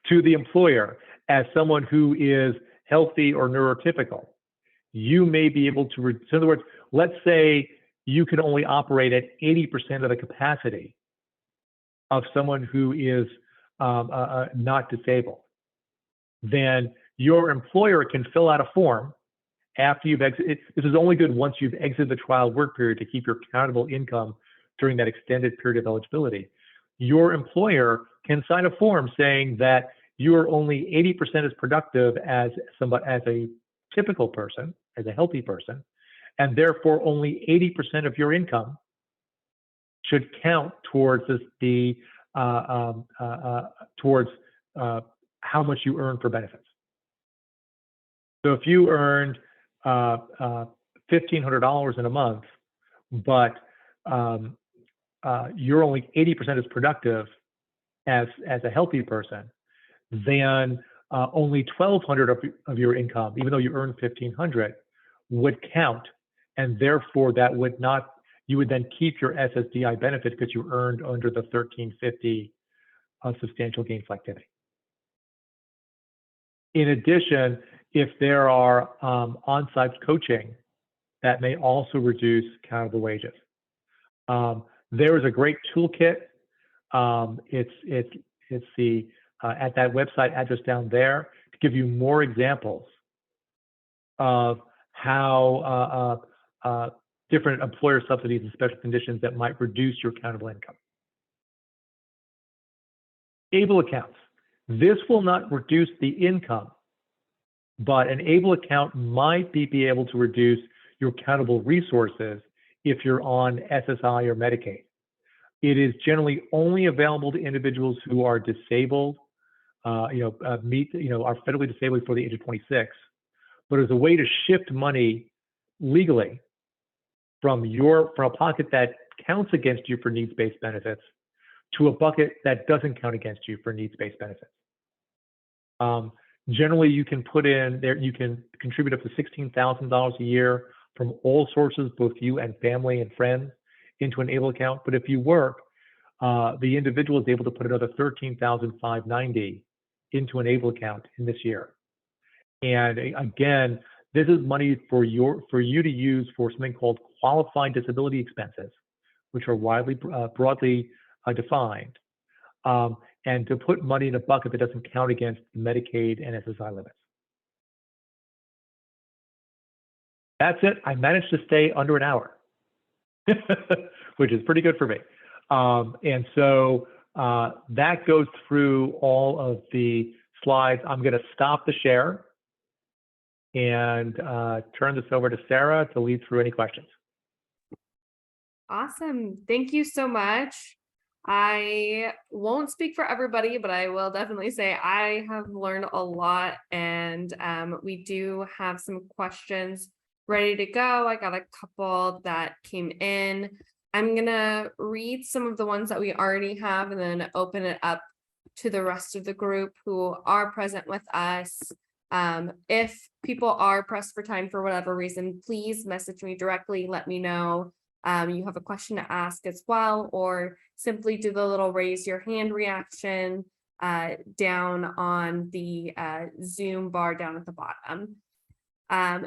to the employer as someone who is healthy or neurotypical, you may be able to, in other words, let's say you can only operate at 80% of the capacity of someone who is not disabled. Then your employer can fill out a form after you've exited. This is only good once you've exited the trial work period to keep your countable income during that extended period of eligibility. Your employer can sign a form saying that you are only 80% as productive as a typical person, as a healthy person, and therefore only 80% of your income should count towards how much you earn for benefits. So if you earned $1,500 in a month, but you're only 80% as productive as a healthy person, then only $1,200 of your income, even though you earn $1,500, would count, and therefore that would not. You would then keep your SSDI benefit because you earned under the 1350 substantial gainful activity. In addition, if there are on-site coaching, that may also reduce countable wages. There is a great toolkit. It's the at that website address down there to give you more examples of how different employer subsidies and special conditions that might reduce your countable income. ABLE accounts. This will not reduce the income, but an ABLE account might be able to reduce your countable resources if you're on SSI or Medicaid. It is generally only available to individuals who are disabled, are federally disabled before the age of 26, but as a way to shift money legally from a pocket that counts against you for needs-based benefits to a bucket that doesn't count against you for needs-based benefits. Generally, you can put in there, you can contribute up to $16,000 a year from all sources, both you and family and friends, into an ABLE account. But if you work, the individual is able to put another $13,590 into an ABLE account in this year. And again, this is money for you to use for something called qualified disability expenses, which are broadly defined, and to put money in a bucket that doesn't count against Medicaid and SSI limits. That's it. I managed to stay under an hour, which is pretty good for me. And so that goes through all of the slides. I'm going to stop the share and turn this over to Sarah to lead through any questions. Awesome. Thank you so much. I won't speak for everybody, but I will definitely say I have learned a lot, and we do have some questions ready to go. I got a couple that came in. I'm gonna read some of the ones that we already have and then open it up to the rest of the group who are present with us. If people are pressed for time for whatever reason, please message me directly. Let me know you have a question to ask as well, or simply do the little raise your hand reaction down on the Zoom bar down at the bottom.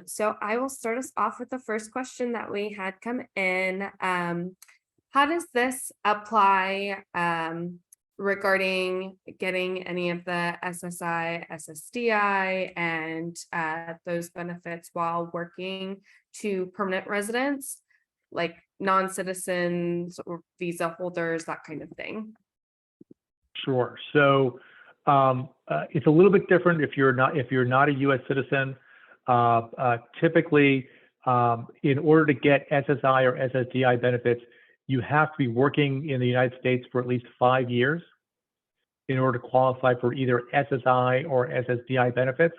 So I will start us off with the first question that we had come in. How does this apply regarding getting any of the SSI, SSDI, and those benefits while working to permanent residents, like non-citizens or visa holders, that kind of thing? Sure. So it's a little bit different if you're not a U.S. citizen. Typically, in order to get SSI or SSDI benefits, you have to be working in the United States for at least 5 years in order to qualify for either SSI or SSDI benefits.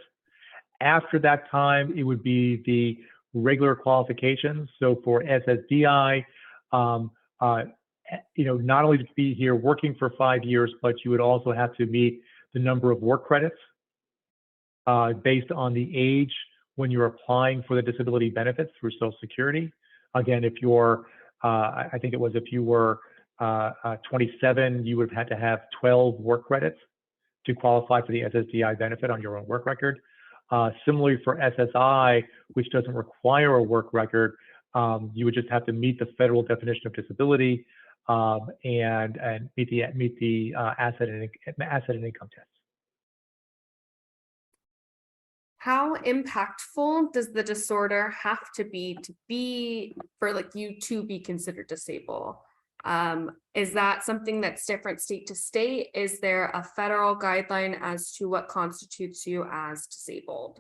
After that time, it would be the regular qualifications. So for SSDI, not only to be here working for 5 years, but you would also have to meet the number of work credits based on the age when you're applying for the disability benefits through Social Security. Again, if you're, I think it was if you were 27, you would have had to have 12 work credits to qualify for the SSDI benefit on your own work record. Similarly for SSI, which doesn't require a work record, you would just have to meet the federal definition of disability and meet the asset and income test. How impactful does the disorder have to be for like you to be considered disabled? Is that something that's different state to state? Is there a federal guideline as to what constitutes you as disabled?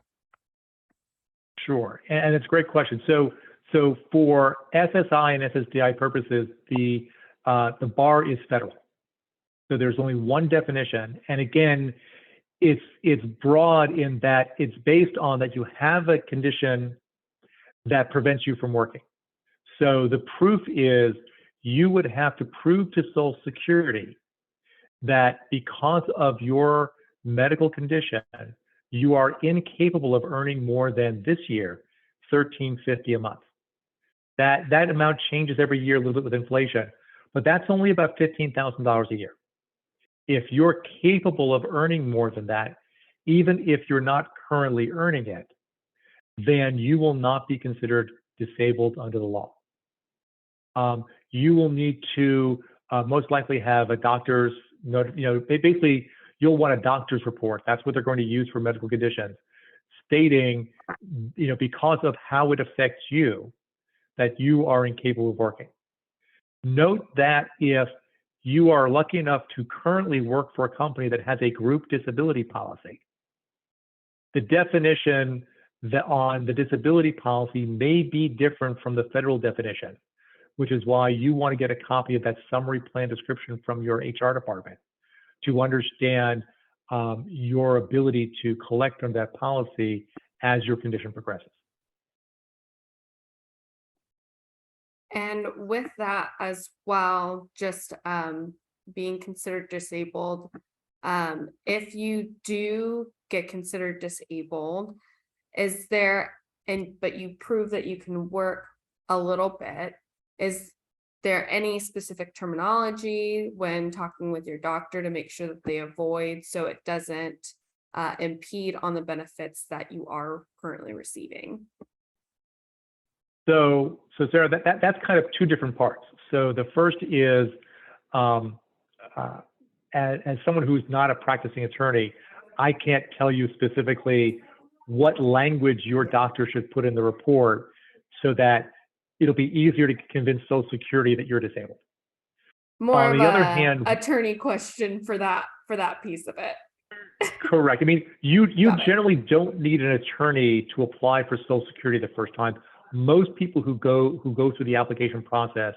Sure, and it's a great question. So for SSI and SSDI purposes, the bar is federal. So there's only one definition, and again, it's broad in that it's based on that you have a condition that prevents you from working. So the proof is you would have to prove to Social Security that because of your medical condition, you are incapable of earning more than this year, $13.50 a month. That amount changes every year a little bit with inflation, but that's only about $15,000 a year. If you're capable of earning more than that, even if you're not currently earning it, then you will not be considered disabled under the law. You will need to most likely have a doctor's note, basically you'll want a doctor's report. That's what they're going to use for medical conditions, stating, because of how it affects you, that you are incapable of working. Note that if you are lucky enough to currently work for a company that has a group disability policy, the definition that on the disability policy may be different from the federal definition, which is why you want to get a copy of that summary plan description from your HR department to understand your ability to collect on that policy as your condition progresses. And with that as well, just being considered disabled, if you do get considered disabled, but you prove that you can work a little bit, there any specific terminology when talking with your doctor to make sure that they avoid so it doesn't impede on the benefits that you are currently receiving? So Sarah, that's kind of two different parts. So the first is, as someone who's not a practicing attorney, I can't tell you specifically what language your doctor should put in the report so that it'll be easier to convince Social Security that you're disabled. More On of the other a hand- attorney question for that piece of it. Correct. I mean, you Got it. generally don't need an attorney to apply for Social Security the first time. Most people who go through the application process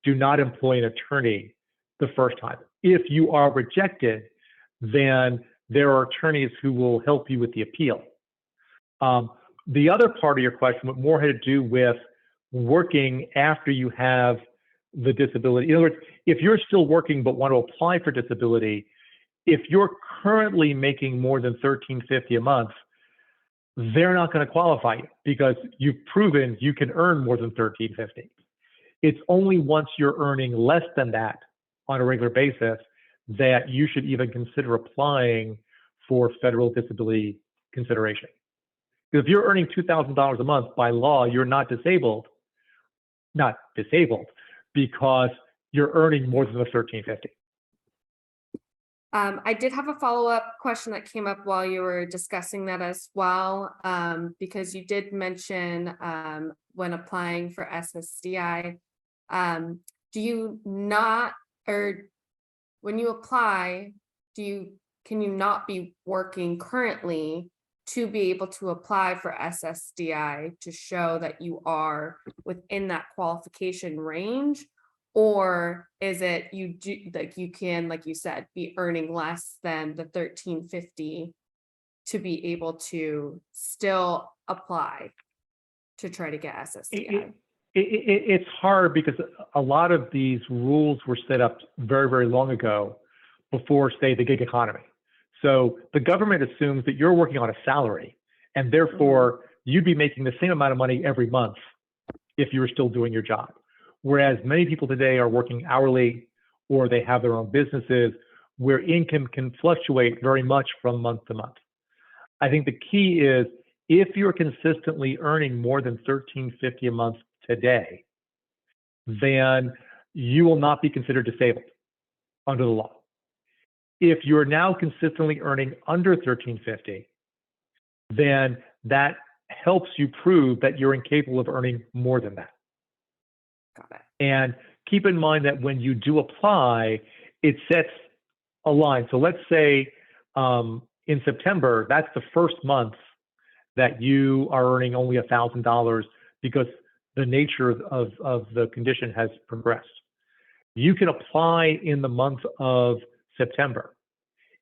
do not employ an attorney the first time. If you are rejected, then there are attorneys who will help you with the appeal. The other part of your question, what more had to do with working after you have the disability. In other words, if you're still working but want to apply for disability, if you're currently making more than $13.50 a month, they're not going to qualify you because you've proven you can earn more than $13.50. It's only once you're earning less than that on a regular basis that you should even consider applying for federal disability consideration. Because if you're earning $2,000 a month, by law, you're not disabled because you're earning more than the $13.50. I did have a follow-up question that came up while you were discussing that as well, because you did mention when applying for SSDI, do you not, or when you apply, can you not be working currently to be able to apply for SSDI to show that you are within that qualification range? Or is it you do, like you can, like you said, be earning less than the $13.50 to be able to still apply to try to get SSDI? It's hard because a lot of these rules were set up very, very long ago before, say, the gig economy. So the government assumes that you're working on a salary and therefore you'd be making the same amount of money every month if you were still doing your job. Whereas many people today are working hourly or they have their own businesses where income can fluctuate very much from month to month. I think the key is if you're consistently earning more than $13.50 a month today, then you will not be considered disabled under the law. If you're now consistently earning under $13.50, then that helps you prove that you're incapable of earning more than that. Got it. And keep in mind that when you do apply, it sets a line. So let's say in September, that's the first month that you are earning only $1,000 because the nature of the condition has progressed. You can apply in the month of September.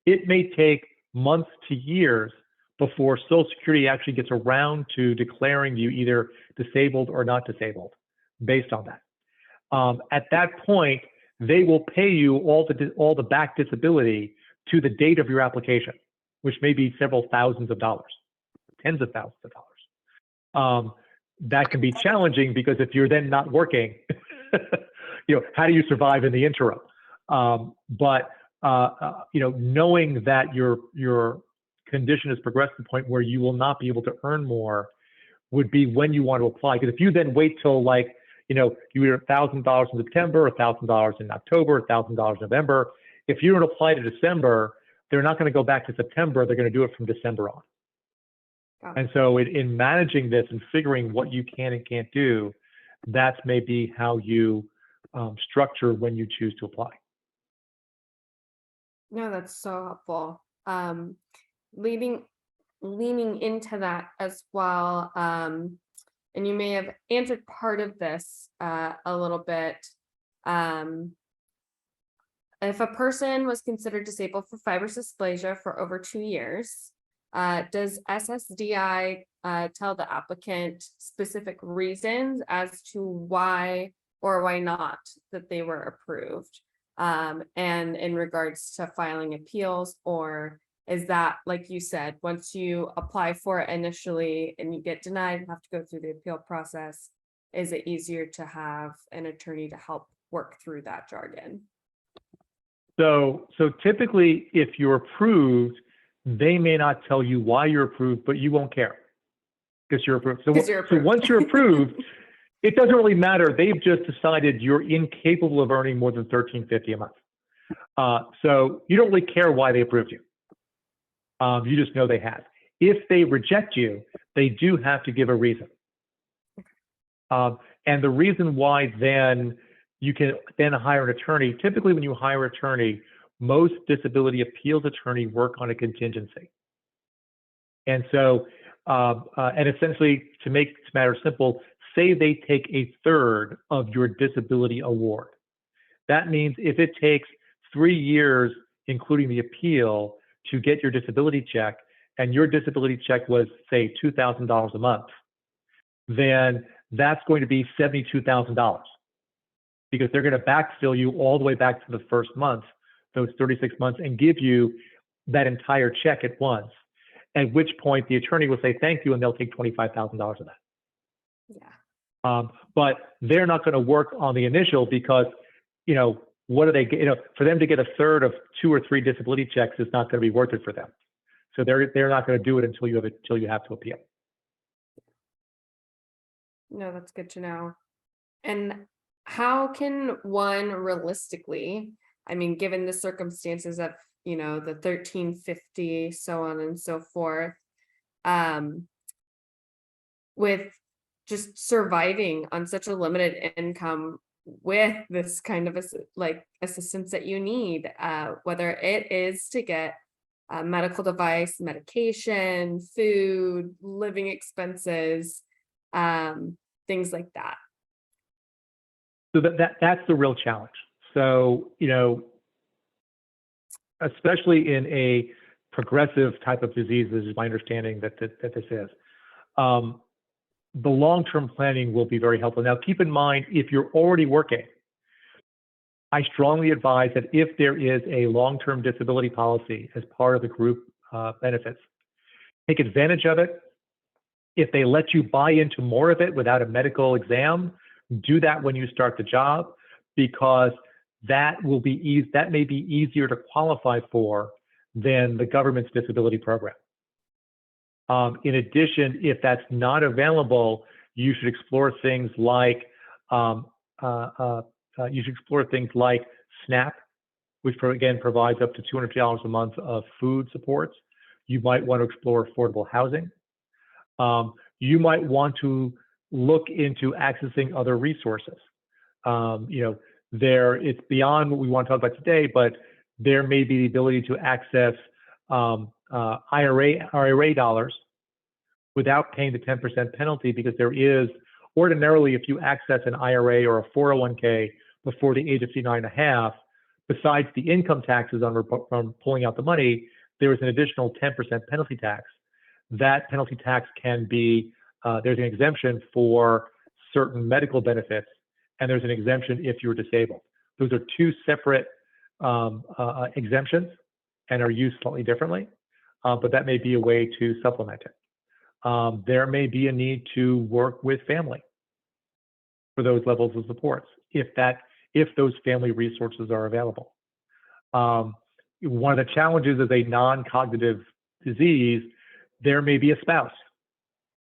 It may take months to years before Social Security actually gets around to declaring you either disabled or not disabled based on that. At that point, they will pay you all the back disability to the date of your application, which may be several thousands of dollars, tens of thousands of dollars. That can be challenging because if you're then not working, how do you survive in the interim? Knowing that your condition has progressed to the point where you will not be able to earn more would be when you want to apply. Because if you then wait till you earn $1,000 in September, $1,000 in October, $1,000 in November, if you don't apply to December, they're not going to go back to September. They're going to do it from December on. And so in managing this and figuring what you can and can't do, that's maybe how you structure when you choose to apply. No, that's so helpful. Leaning into that as well, and you may have answered part of this a little bit. If a person was considered disabled for fibrous dysplasia for over 2 years, does SSDI tell the applicant specific reasons as to why or why not that they were approved? And in regards to filing appeals, or is that, like you said, once you apply for it initially and you get denied, you have to go through the appeal process? is it easier to have an attorney to help work through that jargon? So typically, if you're approved, they may not tell you why you're approved, but you won't care because you're approved. So, 'Cause you're so approved. once you're approved, it doesn't really matter. They've just decided you're incapable of earning more than $13.50 a month. So you don't really care why they approved you. You just know they have. If they reject you, they do have to give a reason. And the reason why then you can then hire an attorney, typically when you hire an attorney, most disability appeals attorney work on a contingency. And so, and essentially to make this matter simple, say they take 1/3 of your disability award. That means if it takes 3 years, including the appeal, to get your disability check, and your disability check was, say, $2,000 a month, then that's going to be $72,000 because they're going to backfill you all the way back to the first month, those 36 months, and give you that entire check at once, at which point the attorney will say thank you, and they'll take $25,000 of that. Yeah. But they're not going to work on the initial because, you know, what do they get? You know, for them to get 1/3 of 2 or 3 disability checks is not going to be worth it for them. So they're not going to do it until you have to appeal. No, that's good to know. And how can one realistically, I mean, given the circumstances of, you know, the 1350, so on and so forth, with just surviving on such a limited income with this kind of assistance that you need, whether it is to get a medical device, medication, food, living expenses, things like that. So that's the real challenge. So, you know, especially in a progressive type of disease, this is my understanding that this is. The long-term planning will be very helpful. Now, keep in mind, if you're already working, I strongly advise that if there is a long-term disability policy as part of the group benefits, take advantage of it. If they let you buy into more of it without a medical exam, do that when you start the job, because that may be easier to qualify for than the government's disability program. In addition, if that's not available, you should explore things like SNAP, which again provides up to $200 a month of food supports. You might want to explore affordable housing. You might want to look into accessing other resources. You know, it's beyond what we want to talk about today, but there may be the ability to access IRA dollars without paying the 10% penalty, because there is ordinarily, if you access an IRA or a 401k before the age of 59.5, besides the income taxes from pulling out the money, there is an additional 10% penalty tax. That penalty tax can be, there's an exemption for certain medical benefits, and there's an exemption if you're disabled. Those are two separate exemptions and are used slightly differently, but that may be a way to supplement it. There may be a need to work with family for those levels of supports, if those family resources are available. One of the challenges is a non-cognitive disease. There may be a spouse.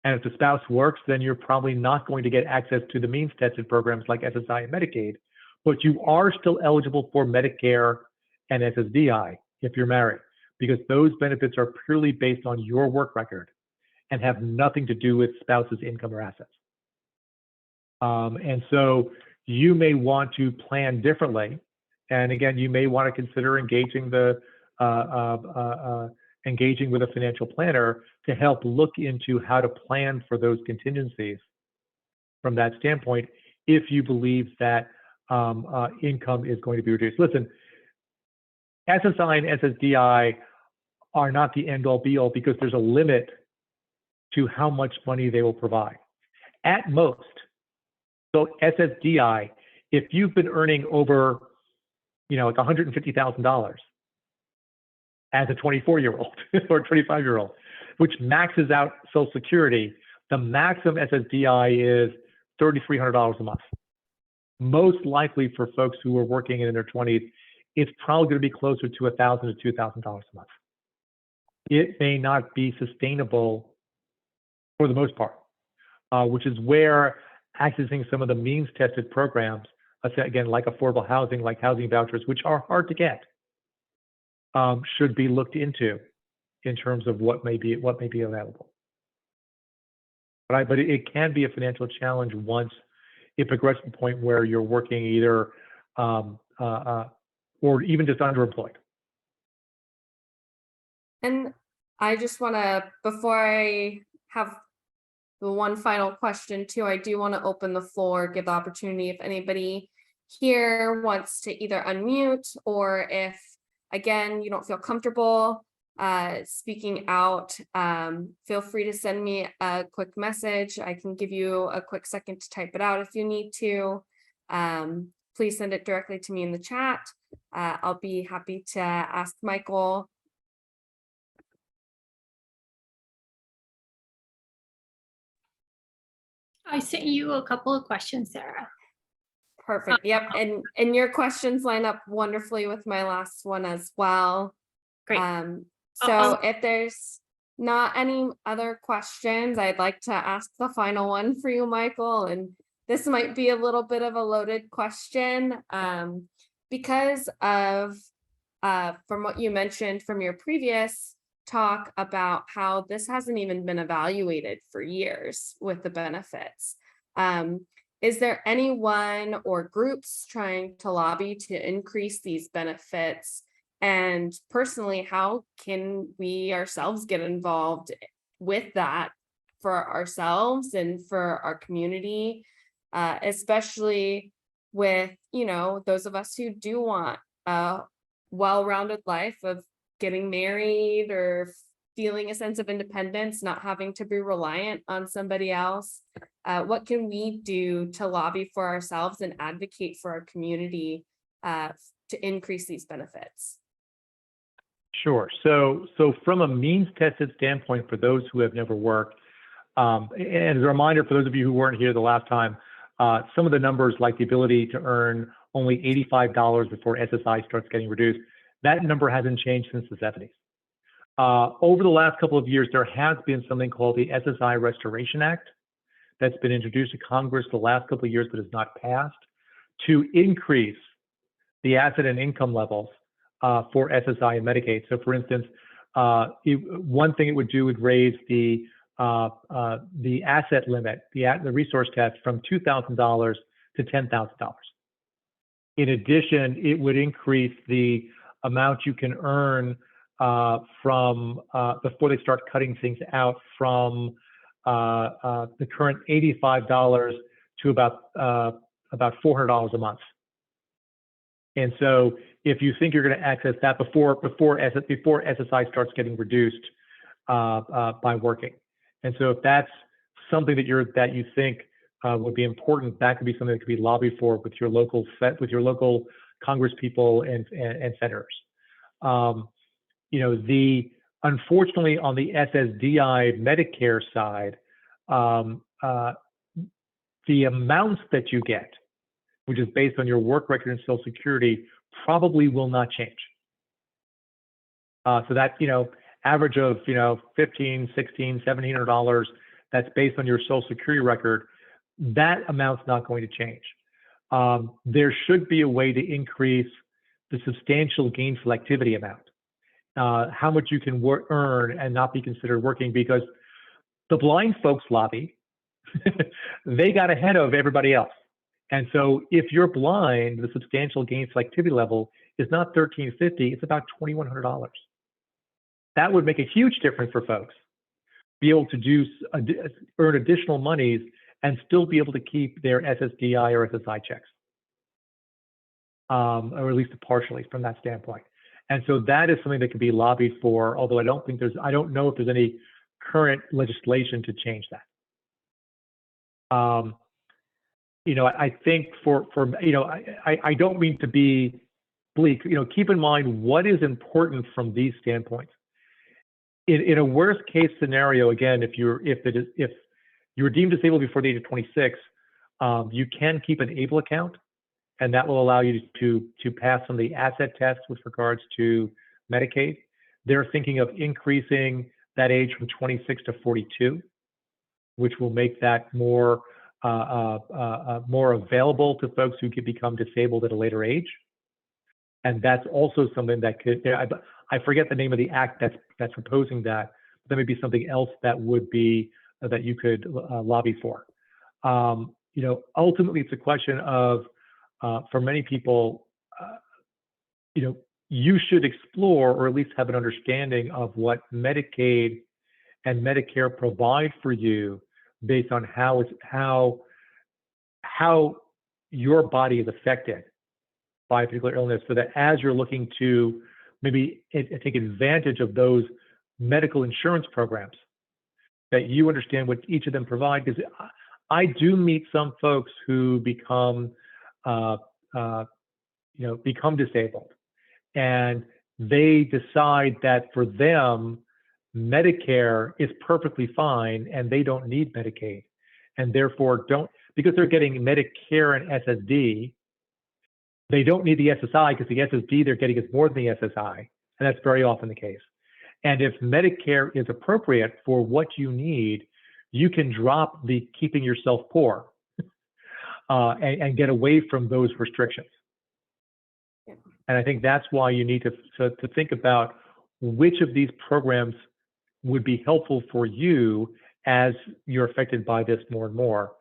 And if the spouse works, then you're probably not going to get access to the means-tested programs like SSDI and Medicaid, but you are still eligible for Medicare and SSDI if you're married, because those benefits are purely based on your work record and have nothing to do with spouse's income or assets. And so you may want to plan differently. And again, you may want to consider engaging with a financial planner to help look into how to plan for those contingencies from that standpoint, if you believe that income is going to be reduced. Listen, SSI and SSDI are not the end all be all, because there's a limit to how much money they will provide. At most, so SSDI, if you've been earning over, you know, like $150,000 as a 24-year-old or 25-year-old, which maxes out Social Security, the maximum SSDI is $3,300 a month. Most likely for folks who are working in their 20s, it's probably going to be closer to $1,000 to $2,000 a month. It may not be sustainable for the most part, which is where accessing some of the means-tested programs, again, like affordable housing, like housing vouchers, which are hard to get, should be looked into in terms of what may be available. But it can be a financial challenge once it progresses to the point where you're working either or even just underemployed. And I just want to, before I have the one final question too, I do want to open the floor, give the opportunity if anybody here wants to either unmute, or if, again, you don't feel comfortable speaking out, feel free to send me a quick message. I can give you a quick second to type it out if you need to. Please send it directly to me in the chat. I'll be happy to ask Michael. I sent you a couple of questions, Sarah. Perfect. Yep. And your questions line up wonderfully with my last one as well. Great. So if there's not any other questions, I'd like to ask the final one for you, Michael. And this might be a little bit of a loaded question because of, from what you mentioned from your previous talk about how this hasn't even been evaluated for years with the benefits. Is there anyone or groups trying to lobby to increase these benefits? And personally, how can we ourselves get involved with that for ourselves and for our community, especially with, you know, those of us who do want a well-rounded life of getting married or feeling a sense of independence, not having to be reliant on somebody else. What can we do to lobby for ourselves and advocate for our community to increase these benefits? Sure. So from a means-tested standpoint, for those who have never worked, and as a reminder for those of you who weren't here the last time, some of the numbers like the ability to earn only $85 before SSI starts getting reduced, that number hasn't changed since the 70s. Over the last couple of years, there has been something called the SSI Restoration Act that's been introduced to Congress the last couple of years but has not passed to increase the asset and income levels for SSI and Medicaid. So for instance, one thing it would do would raise the asset limit, the resource test from $2,000 to $10,000. In addition, it would increase the amount you can earn from before they start cutting things out from the current $85 to about $400 a month. And so if you think you're going to access that before SSI starts getting reduced by working. And so if that's something that you think would be important, that could be something that could be lobbied for with your local Congress people and senators. You know, unfortunately on the SSDI Medicare side, the amounts that you get, which is based on your work record and Social Security, probably will not change. So that, you know, average of, you know, $1,500, $1,600, $1,700, that's based on your Social Security record, that amount's not going to change. There should be a way to increase the substantial gainful activity amount, how much you can earn and not be considered working, because the blind folks lobby, they got ahead of everybody else. And so if you're blind, the substantial gainful activity level is not $1,350, it's about $2,100. That would make a huge difference for folks, be able to earn additional monies and still be able to keep their SSDI or SSI checks, or at least partially from that standpoint. And so that is something that can be lobbied for, although I don't know if there's any current legislation to change that. You know, I think you know, I don't mean to be bleak, you know, keep in mind what is important from these standpoints. In a worst case scenario, again, if you were deemed disabled before the age of 26, You can keep an ABLE account, and that will allow you to pass some of the asset tests with regards to Medicaid. They're thinking of increasing that age from 26 to 42, which will make that more available to folks who could become disabled at a later age. And that's also something that could, I forget the name of the act that's proposing that, but that may be something else that would be, that you could lobby for. Ultimately, it's a question of, for many people, you should explore or at least have an understanding of what Medicaid and Medicare provide for you based on how your body is affected by a particular illness, so that as you're looking to maybe take advantage of those medical insurance programs, that you understand what each of them provide. Because I do meet some folks who become disabled, and they decide that for them, Medicare is perfectly fine and they don't need Medicaid, and therefore because they're getting Medicare and SSD, they don't need the SSI, because the SSD they're getting is more than the SSI, and that's very often the case. And if Medicare is appropriate for what you need, you can drop the keeping yourself poor and get away from those restrictions. Yeah. And I think that's why you need to think about which of these programs would be helpful for you as you're affected by this more and more,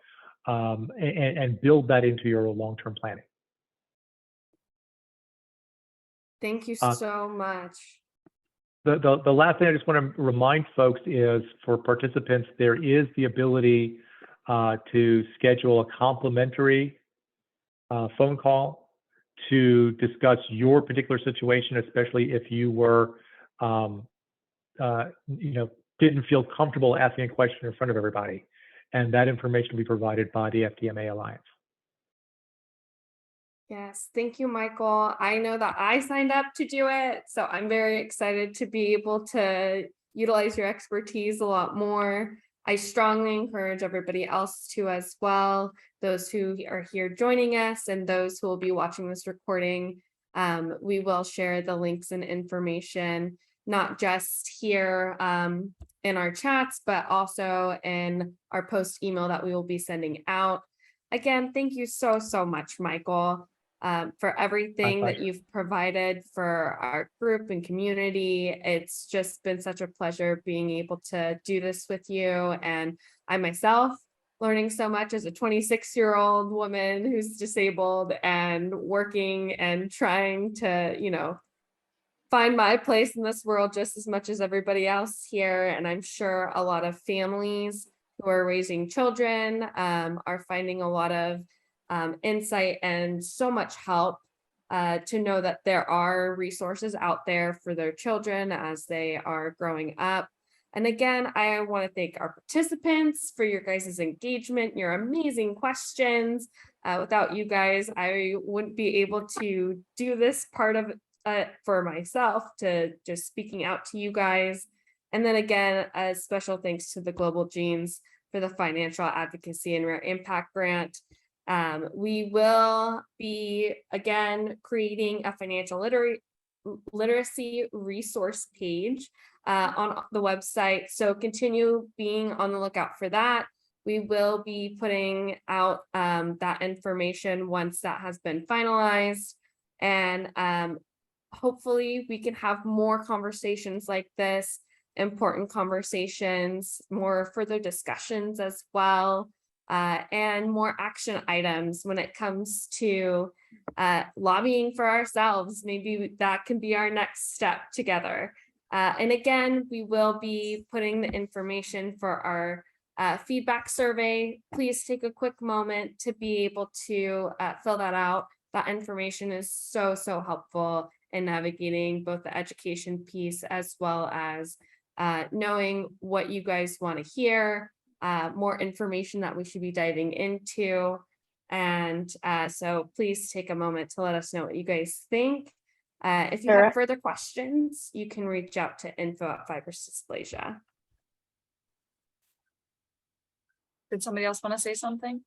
and build that into your long-term planning. Thank you so much. The last thing I just want to remind folks is, for participants, there is the ability to schedule a complimentary phone call to discuss your particular situation, especially if you were, didn't feel comfortable asking a question in front of everybody. And that information will be provided by the FDMA Alliance. Yes, thank you, Michael. I know that I signed up to do it, so I'm very excited to be able to utilize your expertise a lot more. I strongly encourage everybody else to as well, those who are here joining us and those who will be watching this recording. We will share the links and information, not just here in our chats, but also in our post email that we will be sending out. Again, thank you so much, Michael, for everything that you've provided for our group and community. It's just been such a pleasure being able to do this with you. And I myself learning so much as a 26-year-old woman who's disabled and working and trying to, find my place in this world just as much as everybody else here. And I'm sure a lot of families who are raising children are finding a lot of insight and so much help to know that there are resources out there for their children as they are growing up. And again, I want to thank our participants for your guys' engagement, your amazing questions. Without you guys, I wouldn't be able to do this part of for myself, to just speaking out to you guys. And then again, a special thanks to the Global Genes for the financial advocacy and rare impact grant. We will be again creating a financial literacy resource page on the website, so continue being on the lookout for that. We will be putting out that information once that has been finalized, and hopefully we can have more conversations like this, important conversations, more further discussions as well, and more action items when it comes to lobbying for ourselves. Maybe that can be our next step together. And again, we will be putting the information for our feedback survey. Please take a quick moment to be able to fill that out. That information is so helpful in navigating both the education piece as well as knowing what you guys want to hear, more information that we should be diving into. And so please take a moment to let us know what you guys think. If you have further questions, you can reach out to info@fibrous-dysplasia. Did somebody else want to say something?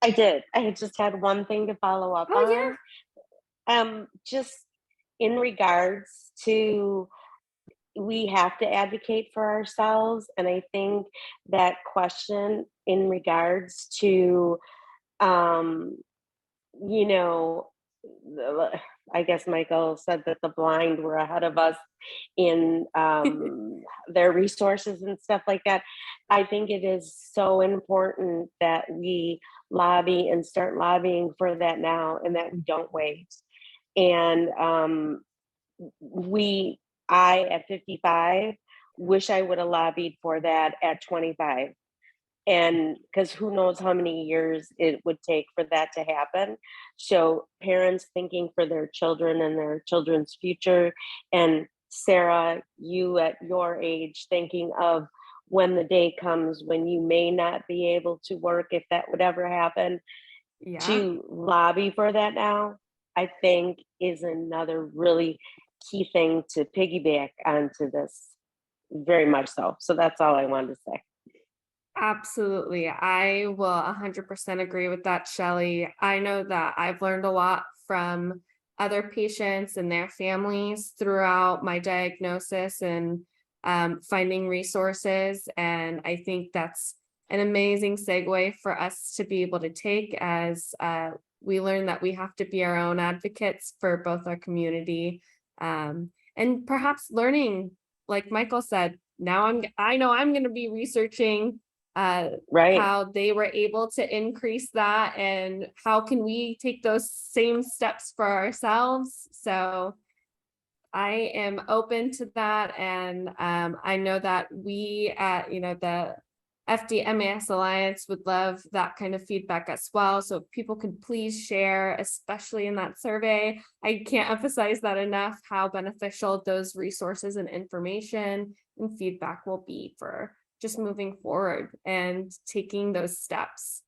I did. I just had one thing to follow up Oh, yeah. on. Just in regards to, we have to advocate for ourselves. And I think that question in regards to, um, you know, I guess Michael said that the blind were ahead of us in their resources and stuff like that. I think it is so important that we lobby and start lobbying for that now, and that we don't wait. And I at 55 wish I would have lobbied for that at 25. And because who knows how many years it would take for that to happen. So parents thinking for their children and their children's future, and Sarah, you at your age thinking of when the day comes when you may not be able to work, if that would ever happen, Yeah. to lobby for that now, I think is another really key thing to piggyback onto this. Very much so. So that's all I wanted to say. Absolutely. I will 100% agree with that, Shelley. I know that I've learned a lot from other patients and their families throughout my diagnosis and finding resources. And I think that's an amazing segue for us to be able to take as we learn that we have to be our own advocates for both our community, and perhaps learning, like Michael said, now I know I'm going to be researching Right. how they were able to increase that and how can we take those same steps for ourselves. So I am open to that, and I know that we at the FDMAS Alliance would love that kind of feedback as well. So if people could please share, especially in that survey. I can't emphasize that enough, how beneficial those resources and information and feedback will be for just moving forward and taking those steps.